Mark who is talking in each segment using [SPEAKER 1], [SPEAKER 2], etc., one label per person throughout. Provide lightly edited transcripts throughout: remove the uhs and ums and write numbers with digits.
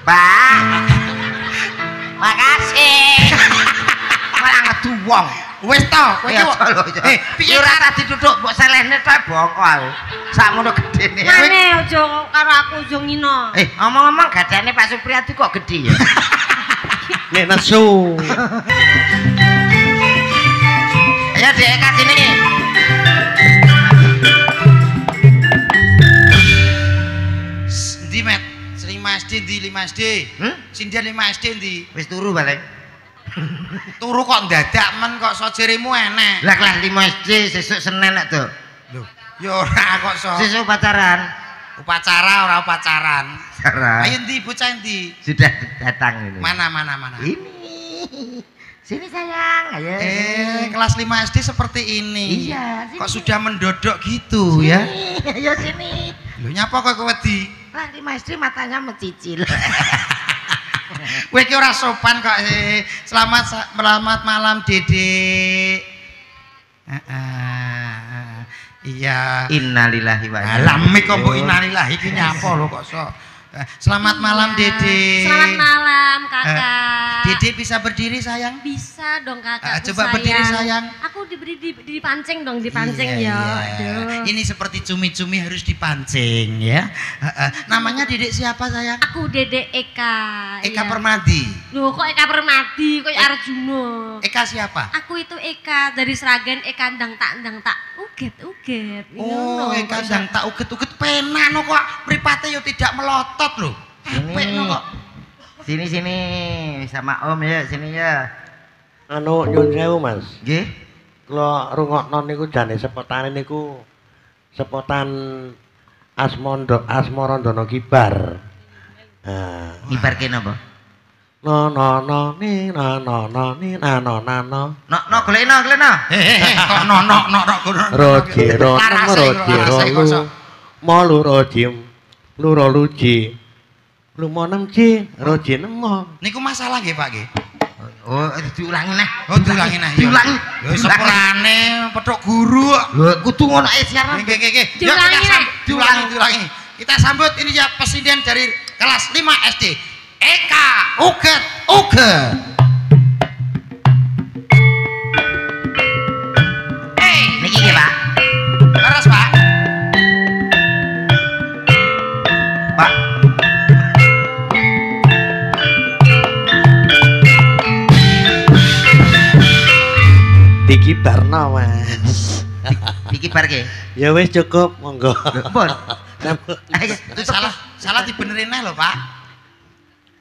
[SPEAKER 1] Pak. Makasih. Malah ngeduwong. Wis to, kowe iki. Piye ora tadi duduk mbok selehne tok bongko aku. Sakmono gedene.
[SPEAKER 2] Mane aja karo aku aja ngino.
[SPEAKER 1] Ngomong-ngomong gadane Pak Supriyadi kok gedhe ya.
[SPEAKER 3] Nek nesu.
[SPEAKER 1] Ayo Dek ka sini.
[SPEAKER 4] Ndi Met? 5 SD ndi 5 SD? Sindian 5 SD ndi?
[SPEAKER 1] Wis turu balik.
[SPEAKER 4] Turu kok dadak men kok sojerimu enek.
[SPEAKER 1] Lah kelas 5 SD sesuk Senin nek to.
[SPEAKER 4] Lho, ya ora kok
[SPEAKER 1] Sesuk pacaran.
[SPEAKER 4] Upacara ora upacaran.
[SPEAKER 1] Sarah.
[SPEAKER 4] Ayo ndi bocah ndi?
[SPEAKER 1] Sudah datang ini.
[SPEAKER 4] Mana?
[SPEAKER 1] Ini. Sini sayang, ayo.
[SPEAKER 4] Kelas 5 SD seperti ini.
[SPEAKER 1] Iya, sini.
[SPEAKER 4] Kok sudah mendodok gitu ya?
[SPEAKER 1] Ayo sini.
[SPEAKER 4] Lho nyapa kok wedi?
[SPEAKER 1] Kelas 5 SD matanya mencicil.
[SPEAKER 4] Kowe iki ora sopan kok. Selamat malam, Dedek. Iya.
[SPEAKER 1] Innalillahi wa inna ilaihi.
[SPEAKER 4] Alami kok mbok innalillahi iki nyapa lho kok sok. Selamat malam Dede.
[SPEAKER 2] Selamat malam Kakak.
[SPEAKER 4] Dede bisa berdiri sayang?
[SPEAKER 2] Bisa dong Kakak.
[SPEAKER 4] Coba berdiri sayang.
[SPEAKER 2] Aku diberi dipancing dong, dipancing ya. Aduh.
[SPEAKER 4] Ini seperti cumi-cumi harus dipancing ya. Namanya Dedek siapa sayang?
[SPEAKER 2] Aku Dedek Eka.
[SPEAKER 4] Eka
[SPEAKER 2] ya.
[SPEAKER 4] Permadi.
[SPEAKER 2] Loh kok Eka Permadi, kok Arjuno.
[SPEAKER 4] Eka siapa?
[SPEAKER 2] Aku itu Eka dari Sragen Eka ndang tak uget.
[SPEAKER 4] Oh, Eka ndang tak uget penak no kok mripate yo tidak melotot lho. Apik no kok.
[SPEAKER 1] Sini sama Om ya, sini ya.
[SPEAKER 3] Anu nyun sewu Mas.
[SPEAKER 1] Nggih.
[SPEAKER 3] Kula rungokno niku jane sepotane niku sepotan Asmarandana Kibar.
[SPEAKER 1] Ngibarke napa?
[SPEAKER 3] No ni no ni no.
[SPEAKER 1] No golekno.
[SPEAKER 4] Kok nok kono.
[SPEAKER 3] Rojiro lu molu rojim luro luji lumo nemji roji nemo.
[SPEAKER 4] Niku masalah nggih Pak nggih.
[SPEAKER 1] Oh, diulangi neh.
[SPEAKER 4] Diulangi neh.
[SPEAKER 1] Diulangi.
[SPEAKER 4] Lho sepurane petuk guru kok.
[SPEAKER 1] Lho kudu ngono ae siaran.
[SPEAKER 4] Nggih.
[SPEAKER 2] Diulangi.
[SPEAKER 4] Kita sambut ini ya presiden dari kelas 5 SD. Eka Uget.
[SPEAKER 1] Niki nggih, Pak.
[SPEAKER 4] Leres, Pak.
[SPEAKER 1] Pak.
[SPEAKER 3] Dikibarno Mas.
[SPEAKER 1] Dikibarke.
[SPEAKER 3] Ya wis cukup monggo.
[SPEAKER 1] Pun.
[SPEAKER 4] Itu salah dibenerin neh lho, Pak.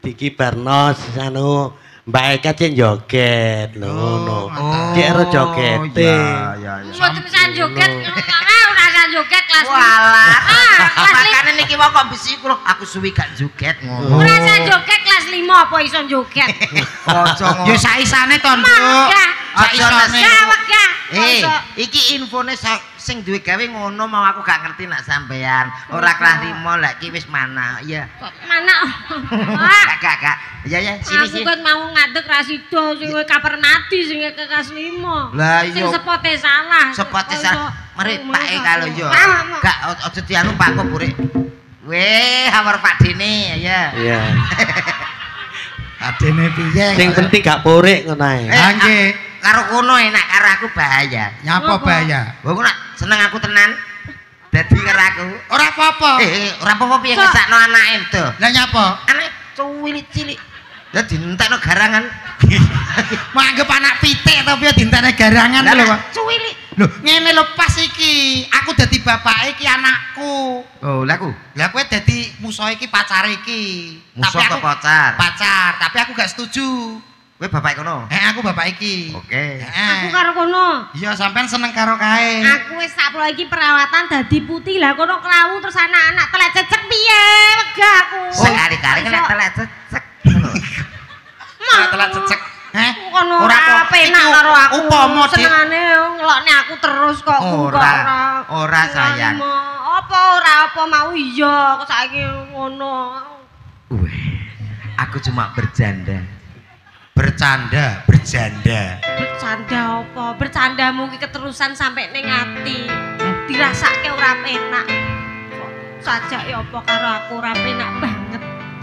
[SPEAKER 3] Dikibarno anu Mbak Eka cek joget lho ngono. Cek ro jogete.
[SPEAKER 1] Ya.
[SPEAKER 2] Mboten san joget, ora san joget kelas.
[SPEAKER 1] Walah. Makane niki wae kok bisi aku suwi gak joget ngono.
[SPEAKER 2] Ora san joget kelas 5 apa iso joget?
[SPEAKER 1] Aja ngono.
[SPEAKER 4] Ya saisane to, Nduk.
[SPEAKER 1] Saisane.
[SPEAKER 2] Wegah.
[SPEAKER 1] Iki infone sing duwe gawe ngono mau aku gak ngerti nak sampean. Ora kelas 5 lek iki wis mana. Iya.
[SPEAKER 2] Mana?
[SPEAKER 1] Kak. Ya, sini.
[SPEAKER 2] Aku kan mau ngadeg Rasido sing kabar mati sing ke kelas 5.
[SPEAKER 1] Lah iya.
[SPEAKER 2] Sing sepote salah.
[SPEAKER 1] Sepote salah. Mari Pak kalau yo. Gak aja dianu Pak kok burek. Weh, hamar Pak Dene ya.
[SPEAKER 3] Iya.
[SPEAKER 4] Adene piye?
[SPEAKER 3] Sing penting gak porik ngono ae.
[SPEAKER 4] Nggih.
[SPEAKER 1] Karo kono enak karo aku bahaya.
[SPEAKER 4] Nyapa bahaya?
[SPEAKER 1] Wong nak seneng aku tenan. Dadi karo aku.
[SPEAKER 4] Ora apa-apa.
[SPEAKER 1] Ora apa-apa piye ngesakno anake to.
[SPEAKER 4] Lah nyapa?
[SPEAKER 1] Anak cuwilik cilik. Lah dientekno garangan.
[SPEAKER 4] Manggep anak pitik to piye dientekne garangan lho, Pak.
[SPEAKER 1] Cuwilik.
[SPEAKER 4] Lho, ngene lho pas iki. Aku dadi bapake iki anakku.
[SPEAKER 1] Oh, lah aku.
[SPEAKER 4] Lah kowe dadi musuh iki pacare iki.
[SPEAKER 1] Musuh apa pacar?
[SPEAKER 4] Pacar, tapi aku gak setuju.
[SPEAKER 1] Kowe bapak kono.
[SPEAKER 4] Aku bapak iki.
[SPEAKER 1] Oke.
[SPEAKER 2] Aku karo kono.
[SPEAKER 4] Iya, sampean seneng karo kae.
[SPEAKER 2] Aku wis sak iki perawatan dadi putih lah kono klawu terus anak-anak telek cecek piye? Wegah aku.
[SPEAKER 1] Sekali-kali kena telek cecek.
[SPEAKER 4] Telek cecek.
[SPEAKER 2] Kono ora penak karo aku.
[SPEAKER 4] Upama
[SPEAKER 2] senengane ngelokne aku terus kok.
[SPEAKER 1] Ora sayang.
[SPEAKER 2] Apa mau iya kok saiki ngono.
[SPEAKER 1] Aku cuma bercanda.
[SPEAKER 4] Bercanda
[SPEAKER 2] apa? Bercandamu ki keterusan sampai ning ati. Dirasake ora penak. Kok sajak ya apa karo aku ora penak banget.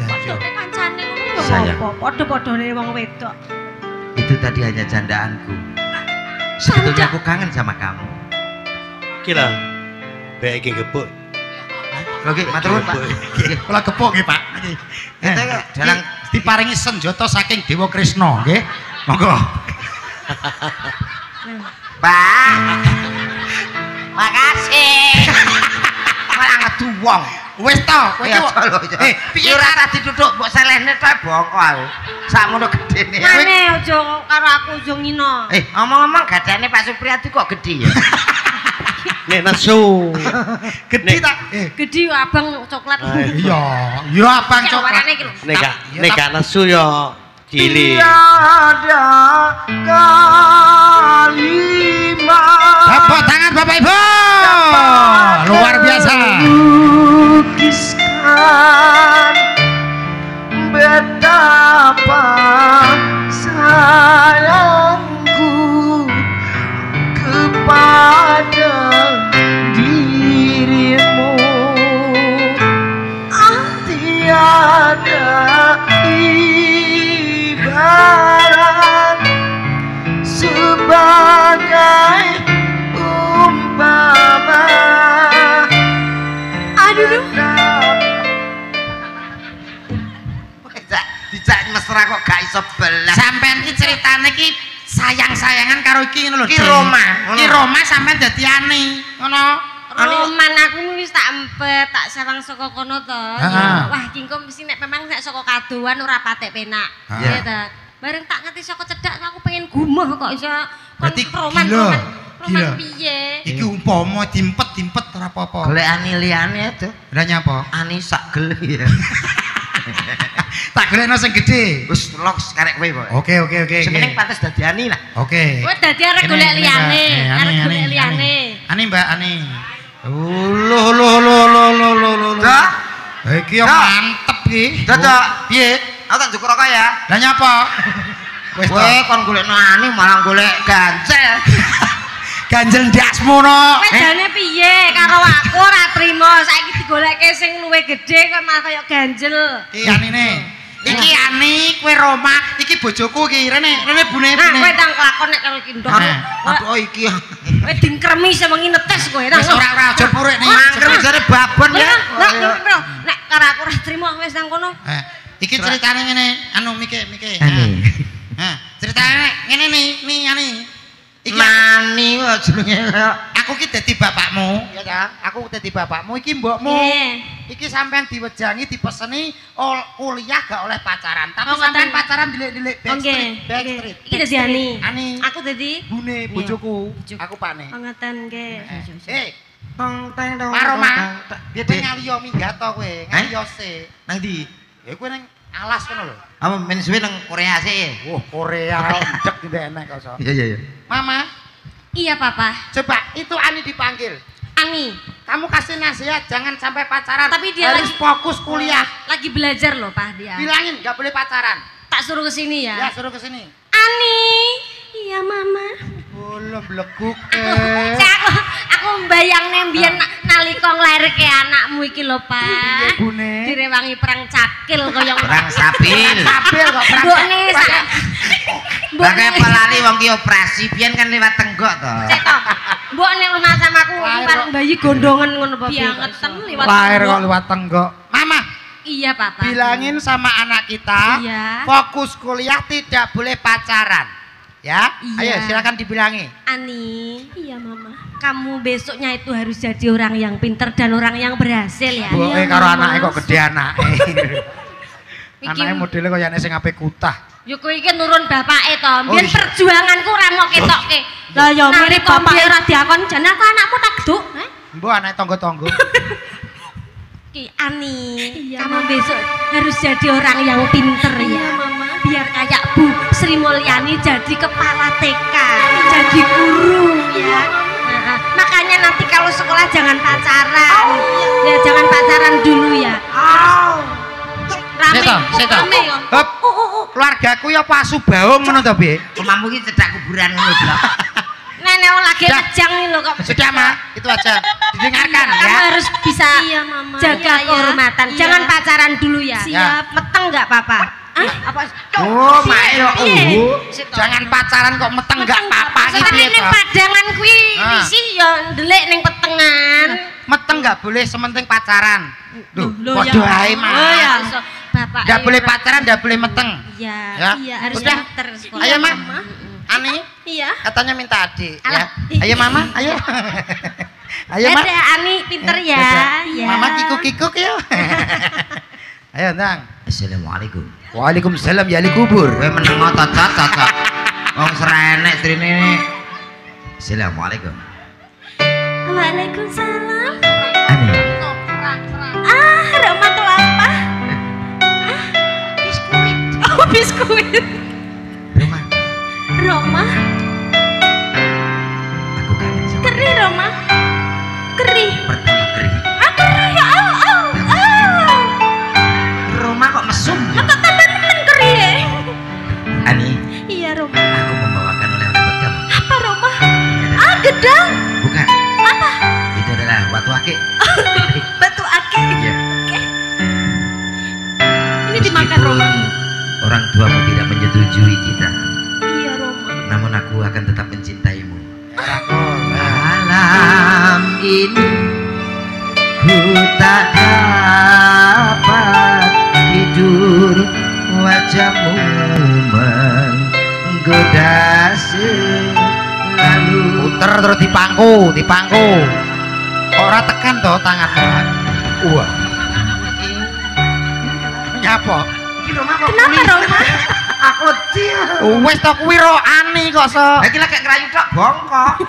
[SPEAKER 2] Kok kancane
[SPEAKER 1] Sayang.
[SPEAKER 2] Podo-podone wong wedok.
[SPEAKER 1] Itu tadi hanya candaanku. Sebetulnya aku kangen sama kamu.
[SPEAKER 3] Kira. Baik iki gepuk.
[SPEAKER 1] Oke, matur nuwun, Pak.
[SPEAKER 4] Kula gepuk nggih, Pak.
[SPEAKER 1] Kita
[SPEAKER 4] Dalang diparingi senjata saking Dewa Krishna nggih. Monggo.
[SPEAKER 1] Pak. Makasih. Malah ngedu wong. Wis to, kowe iki. Piye ora tadi duduk mbok selehne tok bongko aku. Sakmono gedene.
[SPEAKER 2] Mane aja karo aku aja ngino.
[SPEAKER 1] Ngomong-ngomong gadane Pak Supriyadi kok gedhe ya?
[SPEAKER 3] Nek nesu.
[SPEAKER 4] Gedhi ta?
[SPEAKER 2] Gedhi abang coklat.
[SPEAKER 4] Iya, ya abang coklat.
[SPEAKER 3] Nek gak nesu ya cilik.
[SPEAKER 1] Tiada kalimat.
[SPEAKER 4] Tepuk tangan Bapak Ibu. Luar biasa.
[SPEAKER 1] Lukiskan betapa sayangku kepada dirimu. Tiada ibarat sebagai umpama.
[SPEAKER 2] Aduh.
[SPEAKER 1] Dijak mesra kok gak iso belas.
[SPEAKER 4] Sampeyan iki ceritane iki sayang-sayangan karo iki ngono lho.
[SPEAKER 1] Ki Roma.
[SPEAKER 4] Ki Roma sampeyan dadi ani. Ngono.
[SPEAKER 2] Roman aku wis tak empet, tak sawang saka kono to. Wah, iki engko mesti nek memang nek saka kadoan ora patek penak. Iya to. Bareng tak ngerti saka cedhak aku pengen gumoh kok iso
[SPEAKER 4] Berarti
[SPEAKER 2] Roman.
[SPEAKER 4] gila.
[SPEAKER 2] Roman piye?
[SPEAKER 4] Iki umpama dimpet ora apa-apa.
[SPEAKER 1] Golek ani liyane to.
[SPEAKER 4] Lah nyapa?
[SPEAKER 1] Ani sak gele ya.
[SPEAKER 4] Tak golekno sing gedhe.
[SPEAKER 1] Wis loks karek kowe kok.
[SPEAKER 4] Oke.
[SPEAKER 1] Semeneng pantes dadi ani lah.
[SPEAKER 4] Oke.
[SPEAKER 2] Kowe dadi arek golek liyane, arek golek liyane.
[SPEAKER 4] Ani Mbak Ani. Loh.
[SPEAKER 1] Dak.
[SPEAKER 4] Iki yo mantep iki.
[SPEAKER 1] Dadak.
[SPEAKER 4] Piye?
[SPEAKER 1] Aku tak njuk rokok ya.
[SPEAKER 4] Lah nyapa? Wis to.
[SPEAKER 1] Kowe kon golekno ani malah golek ganjel.
[SPEAKER 4] Ganjel ndasmono.
[SPEAKER 2] Kowe jane piye karo aku ora trimo saiki digolekke sing luwih gedhe kok malah kaya ganjel.
[SPEAKER 4] Iki anine. Iki Ani, kowe Roma, iki bojoku iki. Rene bune.
[SPEAKER 2] Nah, kowe tang kelakon nek karo iki ndok.
[SPEAKER 1] Aduh iki.
[SPEAKER 2] Kowe dingkremi semengi netes kowe tang.
[SPEAKER 4] Wis ora aja purek nih.
[SPEAKER 1] Mangker jare babon ya.
[SPEAKER 2] Nek karo aku ora trimo wis nang kono.
[SPEAKER 4] Iki ceritane ngene, anu Mike.
[SPEAKER 1] Ani.
[SPEAKER 4] Ceritane ngene nih Ani. Iki
[SPEAKER 1] Nani kok jenenge.
[SPEAKER 4] aku ki dadi bapakmu, ya ta? Aku dadi bapakmu, iki mbokmu. Iki sampean diwejangi dipeseni kuliah gak oleh pacaran, tapi sampean pacaran dilik-dilik backstreet.
[SPEAKER 2] Iki dadi
[SPEAKER 4] Ani.
[SPEAKER 2] Aku dadi
[SPEAKER 4] bune bojoku. Aku pane.
[SPEAKER 2] Ngeten nggih.
[SPEAKER 1] Tong teng tong.
[SPEAKER 4] Maroma. Piye ngaliyo minggat to kowe? Ngaliyo se.
[SPEAKER 1] Nang ndi?
[SPEAKER 4] Ya kowe nang alas kono lho.
[SPEAKER 1] Apa men suwe nang Korea sih?
[SPEAKER 4] Wah, Korea ndek ndek enek kok.
[SPEAKER 1] Iya.
[SPEAKER 4] Mama,
[SPEAKER 2] Iya, Papa.
[SPEAKER 4] coba itu Ani dipanggil.
[SPEAKER 2] Ani,
[SPEAKER 4] Kamu kasih nasihat jangan sampai pacaran.
[SPEAKER 2] Tapi dia
[SPEAKER 4] harus
[SPEAKER 2] lagi-
[SPEAKER 4] fokus kuliah.
[SPEAKER 2] lagi belajar loh, Pak dia.
[SPEAKER 4] Bilangin nggak boleh pacaran.
[SPEAKER 2] Tak suruh ke sini ya.
[SPEAKER 4] Ya suruh ke sini.
[SPEAKER 2] Ani. Iya, Mama.
[SPEAKER 4] Belum bleguk.
[SPEAKER 2] Aku mbayang mbiyen nalika nglairke anakmu iki lho, Pak.
[SPEAKER 4] Iya, Bune.
[SPEAKER 2] Direwangi perang cakil kaya
[SPEAKER 1] Perang sabil.
[SPEAKER 4] Sabil kok perang.
[SPEAKER 2] Mbokne sak.
[SPEAKER 1] Pakai pelali wong ki operasi pian kan lewat tenggok to.
[SPEAKER 2] Mbokne rumah sama aku
[SPEAKER 4] Lahir
[SPEAKER 2] bareng bayi gondongan ngono apa biangeten liwat.
[SPEAKER 4] Lahir kok lewat tenggok. Mama,
[SPEAKER 2] Iya, Papa.
[SPEAKER 4] bilangin sama anak kita,
[SPEAKER 2] Iya.
[SPEAKER 4] fokus kuliah tidak boleh pacaran. Ya,
[SPEAKER 2] Iya.
[SPEAKER 4] ayo silakan dibilangi.
[SPEAKER 2] Ani. Iya, Mama. Kamu besoknya itu harus jadi orang yang pinter dan orang yang berhasil ya.
[SPEAKER 4] Boke karo anake kok gede anake.
[SPEAKER 2] Iki-
[SPEAKER 4] Anake modele kaya nek sing ape kutah.
[SPEAKER 2] Yo kowe iki nurun bapake to. Biyen
[SPEAKER 4] iya.
[SPEAKER 2] perjuanganku ora mok ketokke. Lah ya mirip bapake ora diakon jan aku anakmu tak geduk.
[SPEAKER 4] Mbok anake tangga-tangga.
[SPEAKER 2] Ki Ani, kamu besok harus jadi orang yang pinter ya. Biar kayak Bu Sri Mulyani jadi kepala TK, jadi guru ya. Nah, makanya nanti kalau sekolah jangan pacaran. Ya jangan pacaran dulu ya. Rame.
[SPEAKER 4] Seto.
[SPEAKER 2] Rame ya.
[SPEAKER 4] Hop. Keluargaku ya pasu baung ngono to, Bi?
[SPEAKER 1] Kemamu ki cedak kuburan ngono blok.
[SPEAKER 2] Nenek lagi
[SPEAKER 4] Dah.
[SPEAKER 2] ngejang nih lo kok.
[SPEAKER 4] Sudah, Ma. Itu aja. Didengarkan
[SPEAKER 2] Kamu
[SPEAKER 4] ya.
[SPEAKER 2] harus bisa jaga kehormatan. Jangan pacaran dulu ya.
[SPEAKER 4] Siap.
[SPEAKER 2] Meteng nggak, Papa? Apa?
[SPEAKER 1] Oh, mak yo.
[SPEAKER 4] Jangan pacaran kok meteng gak apa-apa iki piye to?
[SPEAKER 2] Ning padangan kuwi isi yo ndelik ning petengan.
[SPEAKER 4] Meteng gak boleh sementing pacaran. Duh,
[SPEAKER 2] Loh,
[SPEAKER 4] padha
[SPEAKER 2] ya.
[SPEAKER 4] ae, Mas.
[SPEAKER 2] Oh ya, Bapak.
[SPEAKER 4] Gak boleh pacaran, gak boleh meteng.
[SPEAKER 2] Iya, iya harus
[SPEAKER 4] Udah.
[SPEAKER 2] pinter sekolah.
[SPEAKER 4] Ayo, Mak. Ani,
[SPEAKER 2] Iya.
[SPEAKER 4] katanya minta adik ya.
[SPEAKER 2] Alah,
[SPEAKER 4] Ayo Mama, ayo. Ayo Mak.
[SPEAKER 2] Ada Ani pinter ya. Ya.
[SPEAKER 4] Mama kikuk-kikuk ya. Ayo, Ndang.
[SPEAKER 1] Assalamualaikum.
[SPEAKER 4] Waalaikumsalam ya kubur.
[SPEAKER 1] Kowe meneng cocok. Wong serenek strine. Assalamualaikum.
[SPEAKER 2] Waalaikumsalam.
[SPEAKER 1] Ani.
[SPEAKER 2] Roma tuh apa? Biskuit. Oh, biskuit.
[SPEAKER 1] Roma.
[SPEAKER 2] Roma.
[SPEAKER 1] Aku kangen sama.
[SPEAKER 2] Keri Roma. Keri.
[SPEAKER 1] Pertama keri.
[SPEAKER 2] Keri.
[SPEAKER 1] Roma kok mesum ya?
[SPEAKER 2] Kok tambah nemen keri ya?
[SPEAKER 1] Ani,
[SPEAKER 2] Iya Roma.
[SPEAKER 1] aku membawakan oleh-oleh buat kamu.
[SPEAKER 2] Apa Roma? Gedang.
[SPEAKER 1] Bukan.
[SPEAKER 2] Apa?
[SPEAKER 1] Itu adalah watu akik.
[SPEAKER 2] Batu akik.
[SPEAKER 1] Iya.
[SPEAKER 2] Oke. Ini dimakan Roma.
[SPEAKER 1] Orang tuamu tidak menyetujui kita,
[SPEAKER 2] Iya Roma.
[SPEAKER 1] namun aku akan tetap mencintaimu. Malam ini ku tak dapat tidur, wajahmu menggoda selalu.
[SPEAKER 4] Puter terus dipangku. Ora tekan toh tanganmu. Wah. Nyapa?
[SPEAKER 2] Kenapa Roma?
[SPEAKER 1] Aku
[SPEAKER 4] Wes to kuwi ro ani kok so.
[SPEAKER 1] iki lek ngerayu tok bongkok.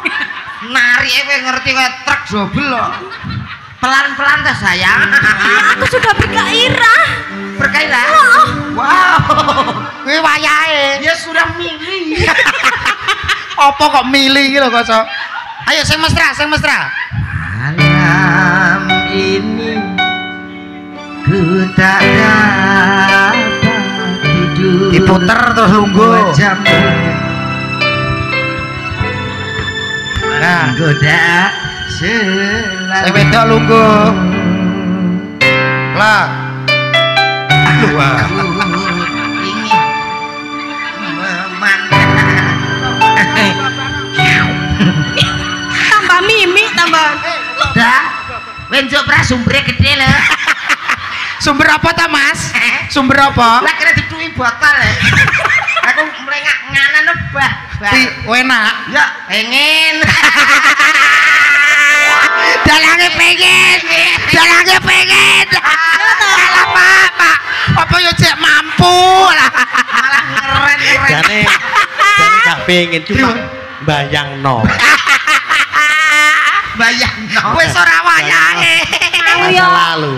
[SPEAKER 1] Narike kowe ngerti kowe truk dobel kok. Pelan-pelan ta sayang.
[SPEAKER 2] Aku sudah bergairah.
[SPEAKER 1] Bergairah.
[SPEAKER 4] Wow. Kuwi wayahe.
[SPEAKER 1] Dia sudah milih.
[SPEAKER 4] Apa kok milih iki lho kok so. Ayo sing mesra.
[SPEAKER 1] Malam ini ku tak dapat tidur.
[SPEAKER 4] Diputer terus lungguh.
[SPEAKER 1] Wajahmu
[SPEAKER 4] Nah,
[SPEAKER 1] goda selalu.
[SPEAKER 4] sing wedok lungguh. Lah.
[SPEAKER 1] Aku ingin memandang.
[SPEAKER 2] Tambah mimik tambah.
[SPEAKER 1] Dah, wenjok prasumbre gede lho.
[SPEAKER 4] Sumber apa ta, Mas? Sumber apa?
[SPEAKER 1] Lah kira dituwi botol ya. Aku melengak nganan bah.
[SPEAKER 4] Enak.
[SPEAKER 1] Ya, pengen.
[SPEAKER 4] Dalange pengen. Alah, Pak. Apa yo cek mampu lah.
[SPEAKER 1] Malah keren.
[SPEAKER 3] Jane gak pengen cuma bayangno.
[SPEAKER 1] Bayangno.
[SPEAKER 4] Wis ora wayahe.
[SPEAKER 3] Masa lalu.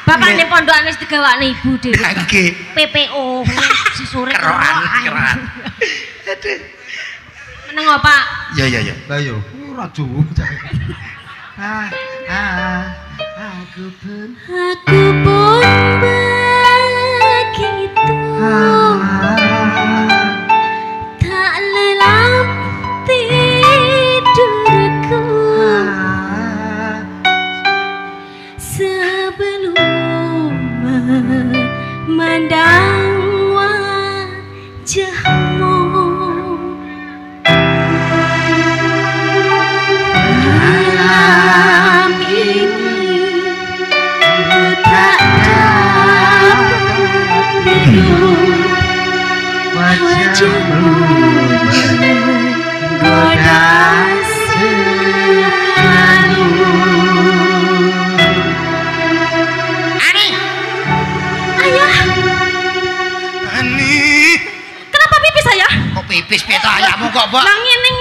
[SPEAKER 2] Bapak ning pondokan wis digawakne ibu dhewe.
[SPEAKER 4] Nggih.
[SPEAKER 2] PPO si sore
[SPEAKER 4] Keroan.
[SPEAKER 2] Meneng apa, Pak?
[SPEAKER 4] Ya. Lah yo. Ora juwu.
[SPEAKER 1] Aku pun
[SPEAKER 2] begitu tak lelap tidurku sebelum memandang wajahmu. Malam ini ku tak dapat tidur, wajahmu menggoda selalu.
[SPEAKER 4] Ani.
[SPEAKER 2] Ayah,
[SPEAKER 4] Ani.
[SPEAKER 2] kenapa pipis ayah?
[SPEAKER 4] Kok pipis piye to ayahmu kok, Mbok?
[SPEAKER 2] Lah ngene.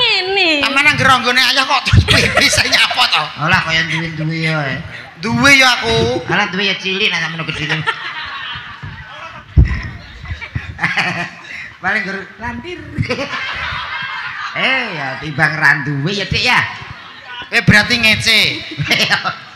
[SPEAKER 4] Sampeyan nang geronggone ayah kok terus pipis nyapa to?
[SPEAKER 1] olah kaya duwe ya.
[SPEAKER 4] Duwe ya aku.
[SPEAKER 1] Alah duwe ya cilik nek sampeyan gede. Paling gur lantir. Ya timbang randuwe ya Dik ya.
[SPEAKER 4] Berarti ngece.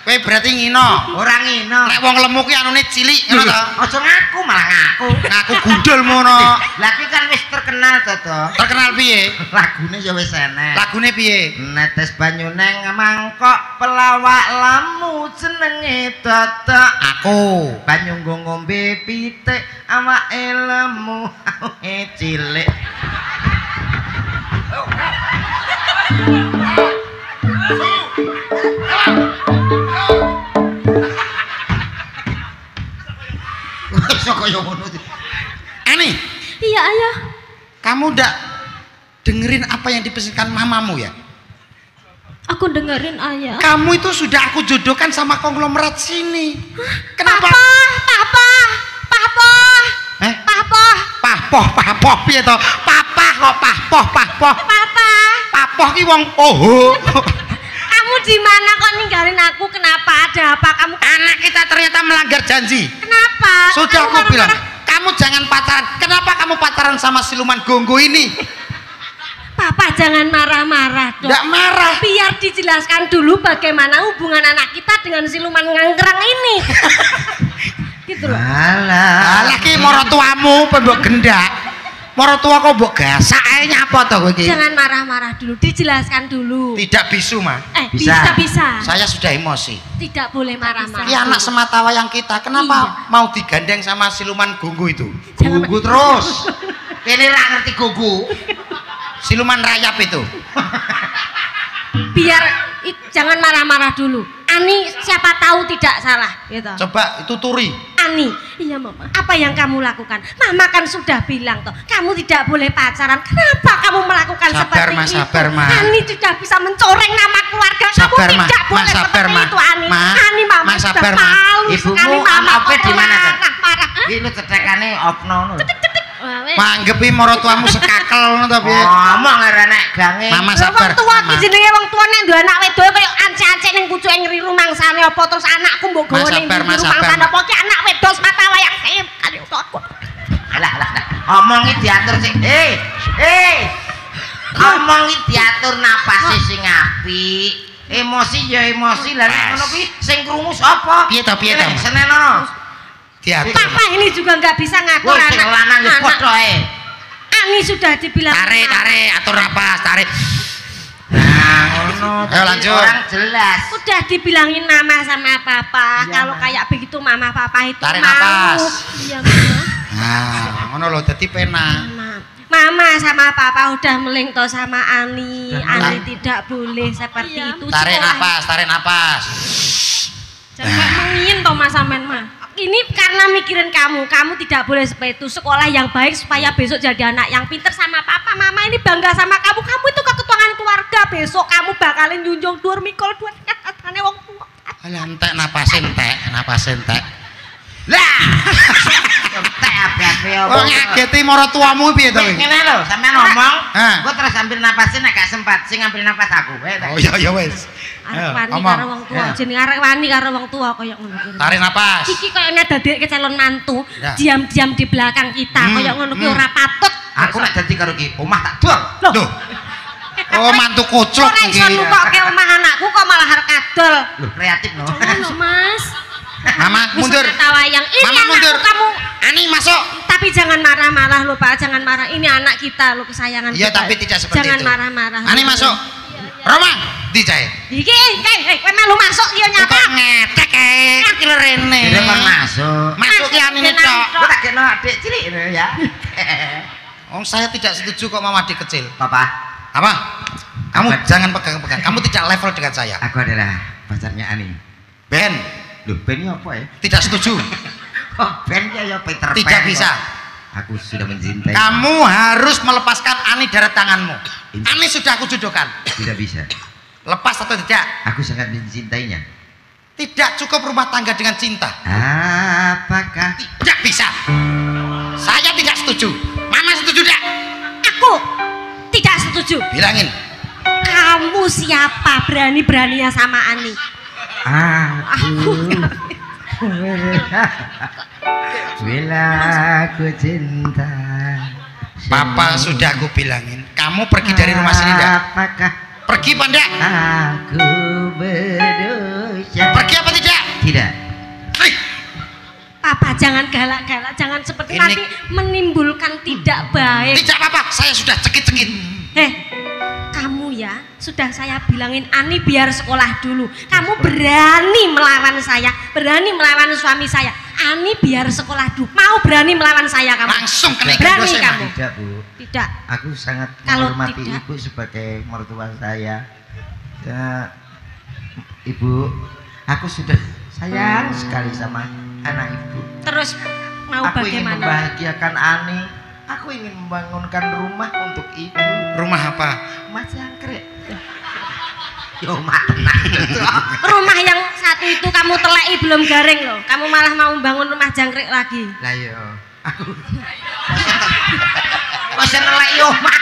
[SPEAKER 4] Kowe berarti ngino.
[SPEAKER 1] Ora ngino.
[SPEAKER 4] Nek wong lemu ki anune cilik ngono to.
[SPEAKER 1] Aja ngaku malah ngaku.
[SPEAKER 4] Ngaku gundul mono.
[SPEAKER 1] Lah ki kan wis terkenal to.
[SPEAKER 4] Terkenal piye?
[SPEAKER 1] Lagune ya wis enek.
[SPEAKER 4] Lagune piye?
[SPEAKER 1] Netes banyu neng mangkok pelawak lemu jenenge Totok.
[SPEAKER 4] Aku.
[SPEAKER 1] Banyu nggo ngombe pitik awake lemu awake cilik.
[SPEAKER 4] Kaya ngono. Ani.
[SPEAKER 2] Iya, Ayah.
[SPEAKER 4] Kamu ndak dengerin apa yang dipesankan mamamu ya?
[SPEAKER 2] Aku dengerin, Ayah.
[SPEAKER 4] Kamu itu sudah aku jodohkan sama konglomerat sini. Kenapa?
[SPEAKER 2] Papa.
[SPEAKER 4] Pahpoh piye to? Papa kok pahpoh. Pahpoh ki wong oho.
[SPEAKER 2] Kamu di mana kok ninggalin aku? Kenapa? Ada apa kamu?
[SPEAKER 4] Anak kita ternyata melanggar janji.
[SPEAKER 2] Kenapa?
[SPEAKER 4] Sudah
[SPEAKER 2] Kamu
[SPEAKER 4] aku bilang,
[SPEAKER 2] marah-marah.
[SPEAKER 4] kamu jangan pacaran. Kenapa kamu pacaran sama siluman gonggo ini?
[SPEAKER 2] Papa jangan marah-marah dong.
[SPEAKER 4] Nggak marah.
[SPEAKER 2] Biar dijelaskan dulu bagaimana hubungan anak kita dengan siluman ngangkrang ini. Gitu loh.
[SPEAKER 4] Alah ki marotuamu pembok gendak. Marotua kok mbok gasak ae nyapa to kowe iki?
[SPEAKER 2] Jangan marah-marah dulu, dijelaskan dulu.
[SPEAKER 4] Tidak bisu, Ma.
[SPEAKER 2] Bisa.
[SPEAKER 4] Saya sudah emosi.
[SPEAKER 2] Tidak boleh marah-marah.
[SPEAKER 4] Ini anak semata wayang kita, kenapa mau digandeng sama siluman gunggu itu?
[SPEAKER 1] Gunggu terus. Kene ra ngerti gunggu.
[SPEAKER 4] Siluman rayap itu.
[SPEAKER 2] Biar jangan marah-marah dulu. Ani siapa tahu tidak salah gitu.
[SPEAKER 4] Coba itu turi.
[SPEAKER 2] Ani, iya Mama. Apa yang kamu lakukan? Mama kan sudah bilang toh, kamu tidak boleh pacaran. Kenapa kamu melakukan seperti itu?
[SPEAKER 4] Sabar, Ma.
[SPEAKER 2] Ani sudah bisa mencoreng nama keluarga.
[SPEAKER 4] Sabar,
[SPEAKER 2] kamu
[SPEAKER 4] Ma.
[SPEAKER 2] tidak boleh
[SPEAKER 4] Sabar,
[SPEAKER 2] seperti
[SPEAKER 4] Ma.
[SPEAKER 2] itu, Ani.
[SPEAKER 4] Ma.
[SPEAKER 2] Ani, Mama
[SPEAKER 4] Ma,
[SPEAKER 2] sudah
[SPEAKER 4] sabar, Ma.
[SPEAKER 2] malu
[SPEAKER 1] Ibumu
[SPEAKER 2] sekali, Mama.
[SPEAKER 1] apa di mana, Dad?
[SPEAKER 2] Marah.
[SPEAKER 1] Iki cedekane opno ngono.
[SPEAKER 4] Manggepi marotuamu sekakel ngono to piye?
[SPEAKER 1] Ngomong ora nek gange.
[SPEAKER 4] Mama
[SPEAKER 2] Wong
[SPEAKER 4] sabar.
[SPEAKER 2] tua
[SPEAKER 4] Mama.
[SPEAKER 2] ki jenenge wong tua nek duwe anak wedok kaya ance-ance ning pucuke ngriru mangsane apa terus anakku mbok gawe ning
[SPEAKER 4] sabar, Ma,
[SPEAKER 2] ngriru
[SPEAKER 4] sabar.
[SPEAKER 2] mangsane apa ki anak wedok mata wayang kali utotku.
[SPEAKER 1] Alah. Omongi diatur sing. Omongi diatur napase sing apik. Emosi ya emosi lah nek ngono kuwi sing krungu sapa?
[SPEAKER 4] Piye to?
[SPEAKER 1] Senenono.
[SPEAKER 4] Diatur.
[SPEAKER 2] Papa ini juga nggak bisa ngatur
[SPEAKER 1] Woi sing lanang ya padha ae.
[SPEAKER 2] Ani sudah dibilang
[SPEAKER 4] Tarik, atur napas, tarik.
[SPEAKER 1] Nah, ngono.
[SPEAKER 4] Ayo lanjut.
[SPEAKER 1] Orang jelas.
[SPEAKER 2] udah dibilangin mama sama papa
[SPEAKER 1] Iya,
[SPEAKER 2] kalau
[SPEAKER 1] Ma.
[SPEAKER 2] kayak begitu mama papa itu
[SPEAKER 4] Tarik
[SPEAKER 2] mau.
[SPEAKER 4] napas.
[SPEAKER 2] Iya Mama.
[SPEAKER 4] Nah, ngono lho dadi penak.
[SPEAKER 2] Mama sama papa udah melingto sama Ani.
[SPEAKER 1] Dan
[SPEAKER 2] Ani tidak boleh seperti itu.
[SPEAKER 4] Tarik
[SPEAKER 2] Sekolah-
[SPEAKER 4] napas.
[SPEAKER 2] Jangan mengingin toh Mas Amen mah. Ini karena mikirin kamu tidak boleh seperti itu. Sekolah yang baik supaya besok jadi anak yang pinter sama papa. Mama ini bangga sama kamu. Kamu itu keketuaan keluarga. Besok kamu bakalin junjung dhuwur mikul dhuwur katane wong tua.
[SPEAKER 4] Alah entek napas entek.
[SPEAKER 1] Lah. Entek ape-ape
[SPEAKER 4] Oh ngageti maratuamu piye to?
[SPEAKER 1] Ngene lho, sampean ngomong,
[SPEAKER 4] Hah?
[SPEAKER 1] gua terus ambil napasin nek gak sempat, sing ambil napas aku.
[SPEAKER 4] Oh ya wis.
[SPEAKER 2] Arek wani
[SPEAKER 4] ngomong.
[SPEAKER 2] karo wong tua.
[SPEAKER 4] Ya.
[SPEAKER 2] Jenenge arek wani karo wong tua kaya ngono kuwi.
[SPEAKER 4] Tarik napas.
[SPEAKER 2] Iki kayaknya dadek calon mantu,
[SPEAKER 4] Ya.
[SPEAKER 2] diam-diam di belakang kita kaya ngono kuwi ora patut.
[SPEAKER 1] Aku nek dadi karo ki, omah tak buang.
[SPEAKER 4] Loh. Oh mantu kucuk
[SPEAKER 2] Ora iso
[SPEAKER 4] iki.
[SPEAKER 2] nukokke omah anakku kok malah arep kadol.
[SPEAKER 1] Loh, kreatif no.
[SPEAKER 2] Lho Mas.
[SPEAKER 4] Mama mundur.
[SPEAKER 2] Tawayang. Ini
[SPEAKER 4] Mama
[SPEAKER 2] anakku
[SPEAKER 4] mundur.
[SPEAKER 2] kamu.
[SPEAKER 4] Ani masuk.
[SPEAKER 2] Tapi jangan marah-marah lho Pak, jangan marah. Ini anak kita lho, kesayangan
[SPEAKER 4] Iya
[SPEAKER 2] kita.
[SPEAKER 4] tapi tidak seperti
[SPEAKER 2] jangan
[SPEAKER 4] itu.
[SPEAKER 2] marah-marah.
[SPEAKER 4] Ani masuk. Roma, di jae.
[SPEAKER 2] Iki, kowe melu masuk iya nyapa?
[SPEAKER 4] Kok ngetek iki lho rene.
[SPEAKER 1] Dia kon masuk.
[SPEAKER 4] Masuk ki Ani tok.
[SPEAKER 1] Gua tak kena adik cilik ngono ya.
[SPEAKER 4] Oh, saya tidak setuju kok mama adik kecil.
[SPEAKER 1] Papa,
[SPEAKER 4] Apa? Kamu
[SPEAKER 1] Apa?
[SPEAKER 4] jangan pegang-pegang. Kamu tidak level dengan saya.
[SPEAKER 1] aku adalah pacarnya Ani.
[SPEAKER 4] Ben,
[SPEAKER 1] Loh, Ben ini apa ya?
[SPEAKER 4] tidak setuju.
[SPEAKER 1] Oh, Ben ya Peter Pan.
[SPEAKER 4] Tidak
[SPEAKER 1] kok.
[SPEAKER 4] bisa.
[SPEAKER 1] Aku sudah mencintai.
[SPEAKER 4] Kamu harus melepaskan Ani dari tanganmu. Ani sudah aku jodohkan.
[SPEAKER 1] Tidak bisa.
[SPEAKER 4] Lepas atau tidak?
[SPEAKER 1] Aku sangat mencintainya.
[SPEAKER 4] Tidak cukup rumah tangga dengan cinta.
[SPEAKER 1] Apakah
[SPEAKER 4] Tidak bisa. Saya tidak setuju. Mama setuju tidak?
[SPEAKER 2] Aku tidak setuju.
[SPEAKER 4] Bilangin.
[SPEAKER 2] Kamu siapa berani-beraninya sama Ani?
[SPEAKER 1] aku bila aku cinta.
[SPEAKER 4] Papa sudah aku bilangin. Kamu pergi dari rumah sini enggak?
[SPEAKER 1] Apakah
[SPEAKER 4] Pergi apa enggak?
[SPEAKER 1] aku berdosa?
[SPEAKER 4] Pergi apa tidak?
[SPEAKER 1] Tidak.
[SPEAKER 2] Papa jangan galak-galak, jangan seperti nanti menimbulkan tidak baik.
[SPEAKER 4] Tidak apa-apa, saya sudah cekit-cekit.
[SPEAKER 2] Kamu ya, sudah saya bilangin Ani biar sekolah dulu. Kamu berani melawan saya, berani melawan suami saya. Ani biar sekolah dulu. Mau berani melawan saya kamu?
[SPEAKER 4] Langsung kena
[SPEAKER 2] berani kamu?
[SPEAKER 1] Tidak, Bu.
[SPEAKER 2] Tidak.
[SPEAKER 1] Aku sangat
[SPEAKER 2] Kalau
[SPEAKER 1] menghormati
[SPEAKER 2] tidak.
[SPEAKER 1] Ibu sebagai mertua saya. Ya, Ibu, aku sudah sayang sekali sama anak Ibu.
[SPEAKER 2] Terus mau
[SPEAKER 1] aku
[SPEAKER 2] bagaimana?
[SPEAKER 1] ingin membahagiakan Ani. Aku ingin membangunkan rumah untuk Ibu.
[SPEAKER 4] Rumah apa?
[SPEAKER 1] Rumah jangkrik. Yo, mak tenang.
[SPEAKER 2] Rumah yang satu itu kamu telai belum garing loh. Kamu malah mau bangun rumah jangkrik lagi.
[SPEAKER 1] Lah yo, aku masih nelek yo, mak.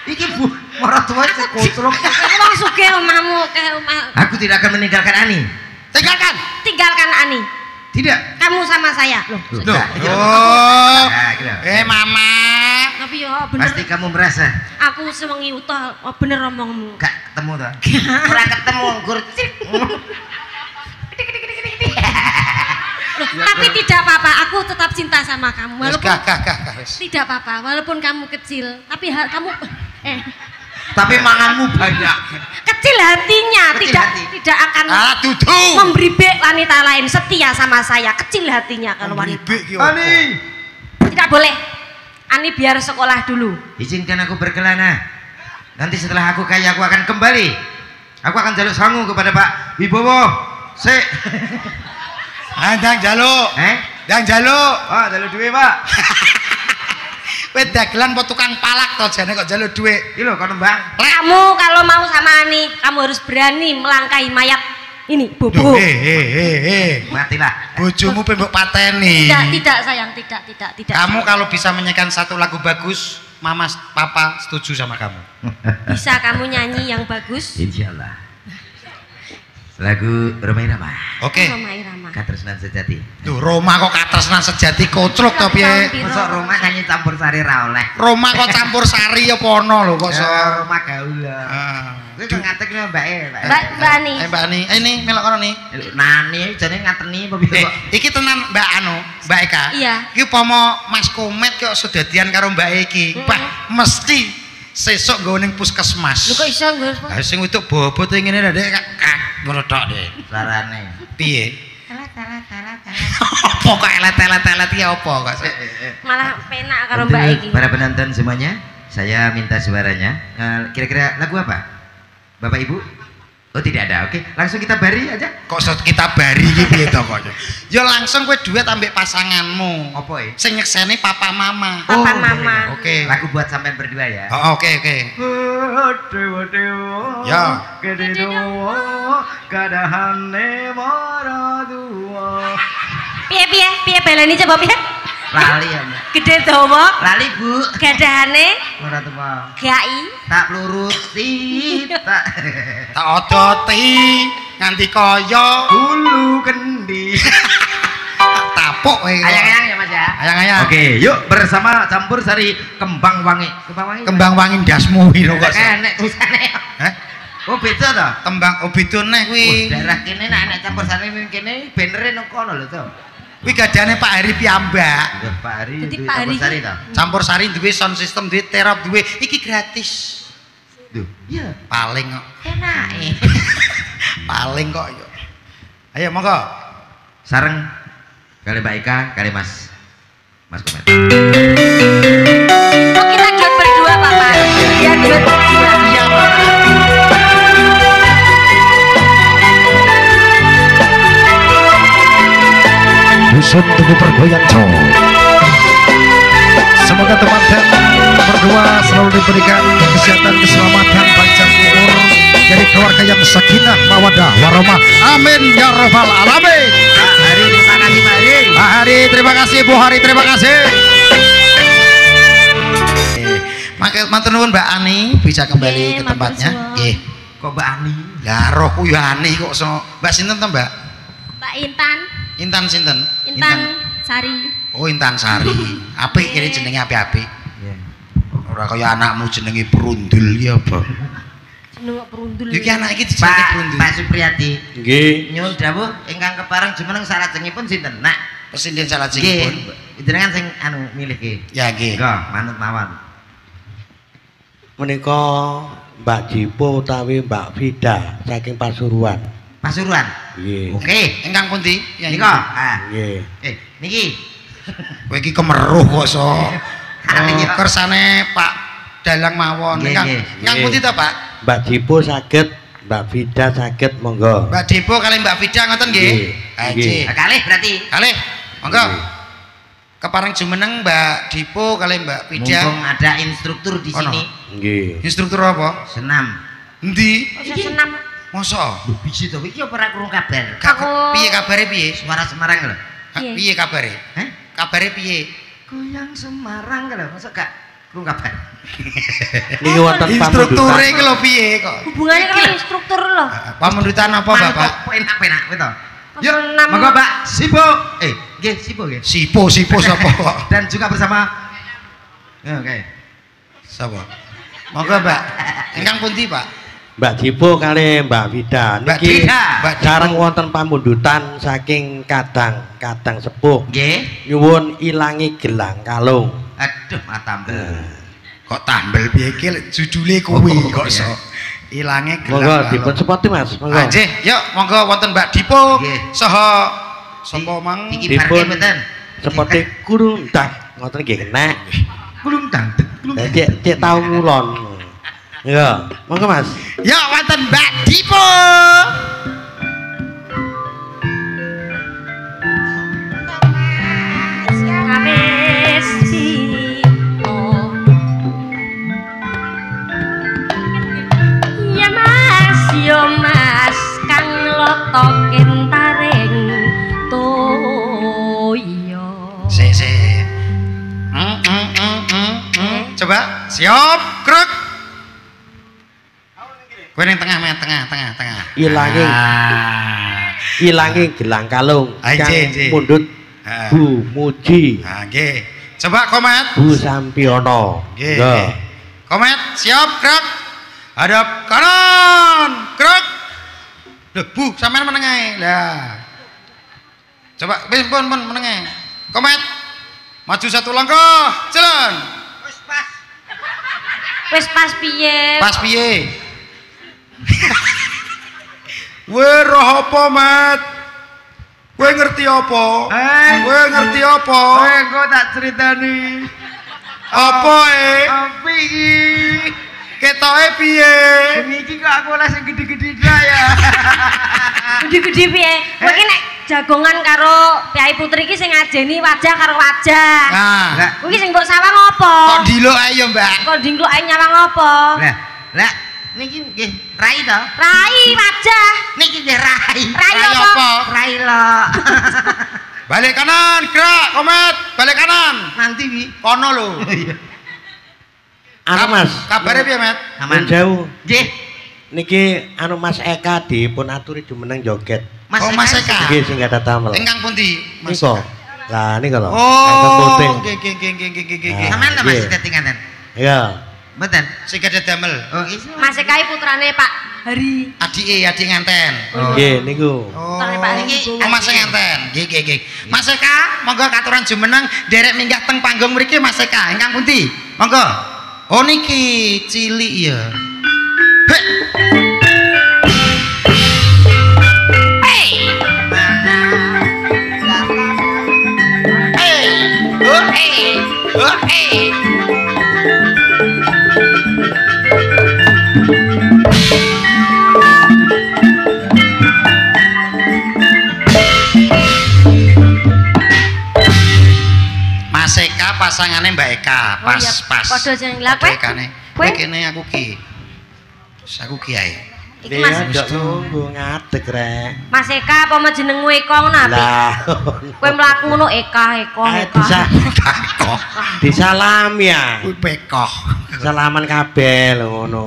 [SPEAKER 1] Iki Bu, mertua sekocrok.
[SPEAKER 2] Wong sugih omahmu ke omah.
[SPEAKER 1] Aku tidak akan meninggalkan Ani.
[SPEAKER 4] Tinggalkan.
[SPEAKER 2] Tinggalkan Ani.
[SPEAKER 1] Tidak.
[SPEAKER 2] Kamu sama saya.
[SPEAKER 4] Loh.
[SPEAKER 1] Nah, gitu.
[SPEAKER 4] Mama.
[SPEAKER 2] Tapi ya bener.
[SPEAKER 1] Pasti kamu merasa
[SPEAKER 2] Aku sewengi utuh bener omongmu.
[SPEAKER 1] gak ketemu toh? Ora ketemu nggur.
[SPEAKER 2] Tapi tidak apa-apa, aku tetap cinta sama kamu. Walaupun
[SPEAKER 4] Wis.
[SPEAKER 2] tidak apa-apa, walaupun kamu kecil, tapi kamu
[SPEAKER 1] Tapi manganmu banyak.
[SPEAKER 2] kecil hatinya,
[SPEAKER 1] Kecil
[SPEAKER 2] tidak
[SPEAKER 1] hati.
[SPEAKER 2] tidak akan
[SPEAKER 4] Duduk.
[SPEAKER 2] memberi bek wanita lain, setia sama saya. Kecil hatinya kalau wanita.
[SPEAKER 1] Ani,
[SPEAKER 2] Tidak boleh. Ani biar sekolah dulu.
[SPEAKER 1] izinkan aku berkelana. Nanti setelah aku kaya aku akan kembali. Aku akan jaluk sangu kepada Pak Wibowo. Sik.
[SPEAKER 4] Andang jaluk. Ndang jaluk.
[SPEAKER 1] Oh, jaluk duwe, Pak.
[SPEAKER 4] Kowe dagelan apa tukang palak to jane kok jaluk dhuwit.
[SPEAKER 1] Iki lho kono, Bang.
[SPEAKER 2] Kamu kalau mau sama Ani, kamu harus berani melangkahi mayat ini, Bobo.
[SPEAKER 1] Matilah.
[SPEAKER 4] Bojomu pe mbok pateni.
[SPEAKER 2] Tidak sayang, tidak.
[SPEAKER 4] Kamu kalau bisa menyanyikan satu lagu bagus, Mama, Papa setuju sama kamu.
[SPEAKER 2] Bisa kamu nyanyi yang bagus?
[SPEAKER 1] Insyaallah. Lagu Roma Irama.
[SPEAKER 4] Oke.
[SPEAKER 2] Roma Irama.
[SPEAKER 1] Katresnan sejati.
[SPEAKER 4] Tuh Roma kok katresnan sejati kocruk to piye?
[SPEAKER 1] Masa Roma nyanyi campur sari ra oleh.
[SPEAKER 4] Roma kok campur sari apa ono lho kok so.
[SPEAKER 1] Roma gaul. Kuwi kok ngatekne Mbake,
[SPEAKER 2] Mbak Ani.
[SPEAKER 4] Mbak Ani, ini melok kono nih.
[SPEAKER 1] Nani jane ngateni apa piye kok?
[SPEAKER 4] Iki tenan Mbak Mbak Eka.
[SPEAKER 2] Iya.
[SPEAKER 4] Iki upama Mas Komet kok sedadian karo Mbak Eki. Pak mesti sesuk nggo ning puskesmas.
[SPEAKER 2] Lho kok iso nggo?
[SPEAKER 4] Lah sing wedok bobot ngene lho Dek, kak ngono tok Dek.
[SPEAKER 1] Sarane.
[SPEAKER 4] Piye? Apa kok elet-elet ya apa kok?
[SPEAKER 2] Malah penak karo
[SPEAKER 1] Untuk
[SPEAKER 2] Mbak Eki.
[SPEAKER 1] para penonton semuanya, saya minta suaranya. Kira-kira lagu apa? Bapak Ibu? Oh tidak ada, oke. Langsung kita bari aja.
[SPEAKER 4] Kok kita bari iki piye to kok? Ya langsung kowe duet ambek pasanganmu.
[SPEAKER 1] Apa ya?
[SPEAKER 4] Sing nyekseni papa mama.
[SPEAKER 2] Papa mama.
[SPEAKER 4] Oke.
[SPEAKER 1] Lagu buat sampean berdua ya.
[SPEAKER 4] Oh, oke. Ya.
[SPEAKER 2] Piye baleni coba piye?
[SPEAKER 1] Lali ya, Mbak.
[SPEAKER 2] Gede dawa.
[SPEAKER 1] Lali, Bu.
[SPEAKER 2] Gadahane
[SPEAKER 1] Ora tuwa.
[SPEAKER 2] gai.
[SPEAKER 1] Tak luruti, tak
[SPEAKER 4] Tak odoti nganti kaya
[SPEAKER 1] hulu kendi.
[SPEAKER 4] tapuk kowe.
[SPEAKER 1] Ayang-ayang ya, Mas ya.
[SPEAKER 4] Ayang-ayang.
[SPEAKER 1] Oke, yuk bersama campur sari kembang wangi.
[SPEAKER 4] Kembang wangi ndasmu piro kok.
[SPEAKER 1] Enek tulisane.
[SPEAKER 4] Hah?
[SPEAKER 1] Oh, beda to?
[SPEAKER 4] Tembang beda neh kuwi.
[SPEAKER 1] Daerah kene nek campur sari kene benere nang kono lho to.
[SPEAKER 4] Kuwi gadane Pak Hari piyambak.
[SPEAKER 1] Pak Hari
[SPEAKER 2] Jadi
[SPEAKER 1] duwe
[SPEAKER 2] Pak
[SPEAKER 1] campur
[SPEAKER 2] Hari
[SPEAKER 1] sari to.
[SPEAKER 4] Campur sari duwe sound system, duwe terap, duwe iki gratis.
[SPEAKER 1] Duh, iya.
[SPEAKER 4] Paling kok.
[SPEAKER 1] Enake.
[SPEAKER 4] Paling kok yo. Ayo monggo.
[SPEAKER 1] Sareng kali Mbak Eka, kali Mas Komet.
[SPEAKER 2] Oh kita duet berdua Papa. Biar duet berdua.
[SPEAKER 4] Iya, Pak.
[SPEAKER 5] Dusun tubuh bergoyang cow. Semoga teman-teman berdua selalu diberikan kesehatan, keselamatan, panjang umur, jadi keluarga yang sakinah, mawadah, warahmah. Amin ya rabbal alamin.
[SPEAKER 1] Pak Hari, terima kasih Pak Hari.
[SPEAKER 5] Pak Hari, terima kasih. Bu Hari, terima kasih.
[SPEAKER 4] Matur nuwun Mbak Ani bisa kembali ke tempatnya. Nggih.
[SPEAKER 1] Kok Mbak Ani?
[SPEAKER 4] Lah rohku ya Ani kok so. Mbak sinten to, Mbak?
[SPEAKER 2] Mbak Intan.
[SPEAKER 4] Intan sinten?
[SPEAKER 2] Intan Sari.
[SPEAKER 4] Oh, Intan Sari. Apik kene jenenge apik-apik.
[SPEAKER 1] Iya.
[SPEAKER 4] Ora kaya anakmu jenenge Perundul iki apa?
[SPEAKER 2] nunggu perundul.
[SPEAKER 4] Iki anak iki dijenengi perundul.
[SPEAKER 1] Pak Supriyadi.
[SPEAKER 3] Nggih.
[SPEAKER 1] Nyuwun dawuh ingkang kepareng jumeneng salajengipun sinten? Nak
[SPEAKER 4] Presiden salajengipun.
[SPEAKER 1] Nggih. Jenengan sing anu milih.
[SPEAKER 4] Ya nggih.
[SPEAKER 1] Nggih, manut mawon.
[SPEAKER 3] Menika Mbak Jipo utawi Mbak Vida saking Pasuruan.
[SPEAKER 1] Pasuruan.
[SPEAKER 3] Nggih.
[SPEAKER 1] Oke,
[SPEAKER 4] Ingkang pundi?
[SPEAKER 1] nika. Ah.
[SPEAKER 3] Nggih.
[SPEAKER 1] Niki.
[SPEAKER 4] Kowe iki kemeruh kok so.
[SPEAKER 1] Iya.
[SPEAKER 4] Kersane Pak Dalang mawon. Ingkang pundi ta, Pak?
[SPEAKER 3] Mbak Jipo saged, Mbak Vida saged monggo.
[SPEAKER 4] Mbak Depo kali Mbak Vida ngoten nggih.
[SPEAKER 3] Nggih.
[SPEAKER 1] Kalih berarti.
[SPEAKER 4] Kalih. Monggo. Kepareng jumeneng Mbak Depo kali Mbak Vida.
[SPEAKER 1] Mumpung ada instruktur di sini.
[SPEAKER 3] Nggih.
[SPEAKER 4] Instruktur apa?
[SPEAKER 1] Senam.
[SPEAKER 4] Endi?
[SPEAKER 2] Senam.
[SPEAKER 4] Masa?
[SPEAKER 1] Bisi to iki apa ora krungu kabar?
[SPEAKER 4] Piye kabare piye?
[SPEAKER 1] Suara Semarang lho.
[SPEAKER 4] Piye kabare?
[SPEAKER 1] Hah?
[SPEAKER 4] Kabare piye?
[SPEAKER 1] Goyang Semarang lho, masa gak krungu kabar?
[SPEAKER 3] Niki wonten
[SPEAKER 4] Instrukture iki lho piye kok?
[SPEAKER 2] Hubungannya karo instruktur lho.
[SPEAKER 4] Pamundutan apa, Bapak?
[SPEAKER 1] Penak-penak kowe to.
[SPEAKER 2] Yuk,
[SPEAKER 1] Monggo Pak Sipo. Nggih, Sipo nggih.
[SPEAKER 4] Sipo sapa kok?
[SPEAKER 1] Dan juga bersama oke.
[SPEAKER 4] Sapa? Monggo, Mbak. Ingkang pundi, Pak?
[SPEAKER 3] Mbak Jipo kali Mbak Vida
[SPEAKER 4] Mbak
[SPEAKER 3] niki
[SPEAKER 4] Vida.
[SPEAKER 3] sareng wonten pamundutan saking kadang sepuh
[SPEAKER 1] Nggih.
[SPEAKER 3] nyuwun ilangi gelang kalung.
[SPEAKER 1] Aduh, matambu.
[SPEAKER 4] Kok tambel piye iki judule kuwi kok so. Ilange gelang.
[SPEAKER 3] Monggo dipun sepoti Mas, monggo.
[SPEAKER 4] Nggih, yuk monggo wonten Mbak Dipo
[SPEAKER 1] Nggih.
[SPEAKER 4] saha sapa mang
[SPEAKER 1] Iki parke mboten.
[SPEAKER 3] Sepoti kuruntak ngoten nggih kena.
[SPEAKER 1] Kulung dangdut.
[SPEAKER 3] Cek tau ngulon. Ya, monggo Mas.
[SPEAKER 4] ya wonten Mbak Dipo.
[SPEAKER 2] Wis yo Mas kang loto kentaring toyo.
[SPEAKER 4] Se. Coba, siap, krek. Kowe ning tengah.
[SPEAKER 3] Ilangi gelang kalung kang mundhut Bu Muji.
[SPEAKER 4] Nggih. Coba komet.
[SPEAKER 3] Bu Sampiono.
[SPEAKER 4] Nggih. Komet, siap, krek. Hadap kanan, krek. Loh, Bu, sampean meneng ae. Lah. Coba wis pun meneng ae. Komet. Maju satu langkah, jalan.
[SPEAKER 2] Wis pas piye?
[SPEAKER 4] Pas piye? Kowe roh apa, Mat? Kowe ngerti apa? Kowe ngerti apa?
[SPEAKER 1] Engko tak critani.
[SPEAKER 4] Apa
[SPEAKER 1] Apa iki?
[SPEAKER 4] Ketoke piye?
[SPEAKER 1] Niki kok aku ora sing gede-gede ya.
[SPEAKER 2] Gede-gede piye? Kowe iki nek jagongan karo Piai Putri iki sing ngajeni wajah karo wajah.
[SPEAKER 4] Nah,
[SPEAKER 2] Kowe iki sing mbok sawang apa?
[SPEAKER 4] kok diluk ae ya, Mbak?
[SPEAKER 2] Kok dingkluk ae nyawang apa?
[SPEAKER 1] Lah, niki nggih rai to.
[SPEAKER 2] Rai wajah.
[SPEAKER 1] Niki nggih rai.
[SPEAKER 2] Rai
[SPEAKER 4] Ayo
[SPEAKER 2] apa?
[SPEAKER 4] apa?
[SPEAKER 1] Rai lo.
[SPEAKER 4] Balik kanan, gerak, komet. Balik kanan.
[SPEAKER 1] Nanti wi.
[SPEAKER 4] Kono lho.
[SPEAKER 3] Anu Mas,
[SPEAKER 4] Kabare piye, Mat?
[SPEAKER 3] aman jauh.
[SPEAKER 1] Nggih.
[SPEAKER 3] Niki anu Mas Eka dipun aturi jumeneng joget.
[SPEAKER 4] Oh, Mas Eka.
[SPEAKER 3] Nggih sing kata damel.
[SPEAKER 4] Ingkang pundi, Mas?
[SPEAKER 3] Niko. Lah niko lho.
[SPEAKER 4] Oh, nggih.
[SPEAKER 1] Sampeyan ta Mas
[SPEAKER 3] Nggih.
[SPEAKER 1] dadi ngaten?
[SPEAKER 3] Iya.
[SPEAKER 1] Mboten.
[SPEAKER 4] Sing kada damel.
[SPEAKER 1] Oh, iso.
[SPEAKER 2] Mas Ekai putrane Pak Hari.
[SPEAKER 4] Adik nganten.
[SPEAKER 3] Nggih niku.
[SPEAKER 4] Oh,
[SPEAKER 2] Putrane Pak Niki.
[SPEAKER 4] Mas nganten. Nggih. Mas Eka, monggo katuran jumeneng derek minggah teng panggung mriki Mas Eka. Ingkang pundi? Monggo. Oh niki cilik ya. Hek. Mas Eka pasangane Mbak Eka,
[SPEAKER 2] Oh, iya.
[SPEAKER 4] pas.
[SPEAKER 2] Padha jeneng lah kowe.
[SPEAKER 4] Ekane.
[SPEAKER 2] Kowe?
[SPEAKER 4] Kowe kene aku ki. Terus aku ki ae.
[SPEAKER 2] Iki Mas
[SPEAKER 3] Ndek nunggu ngadeg rek.
[SPEAKER 2] Mas Eka apa jenengmu Eka ngono apik?
[SPEAKER 3] Lah.
[SPEAKER 2] Kowe mlaku ngono Eka.
[SPEAKER 4] Pekoh.
[SPEAKER 3] Disalami ya.
[SPEAKER 4] Kuwi pekoh.
[SPEAKER 3] Salaman kabeh lho ngono.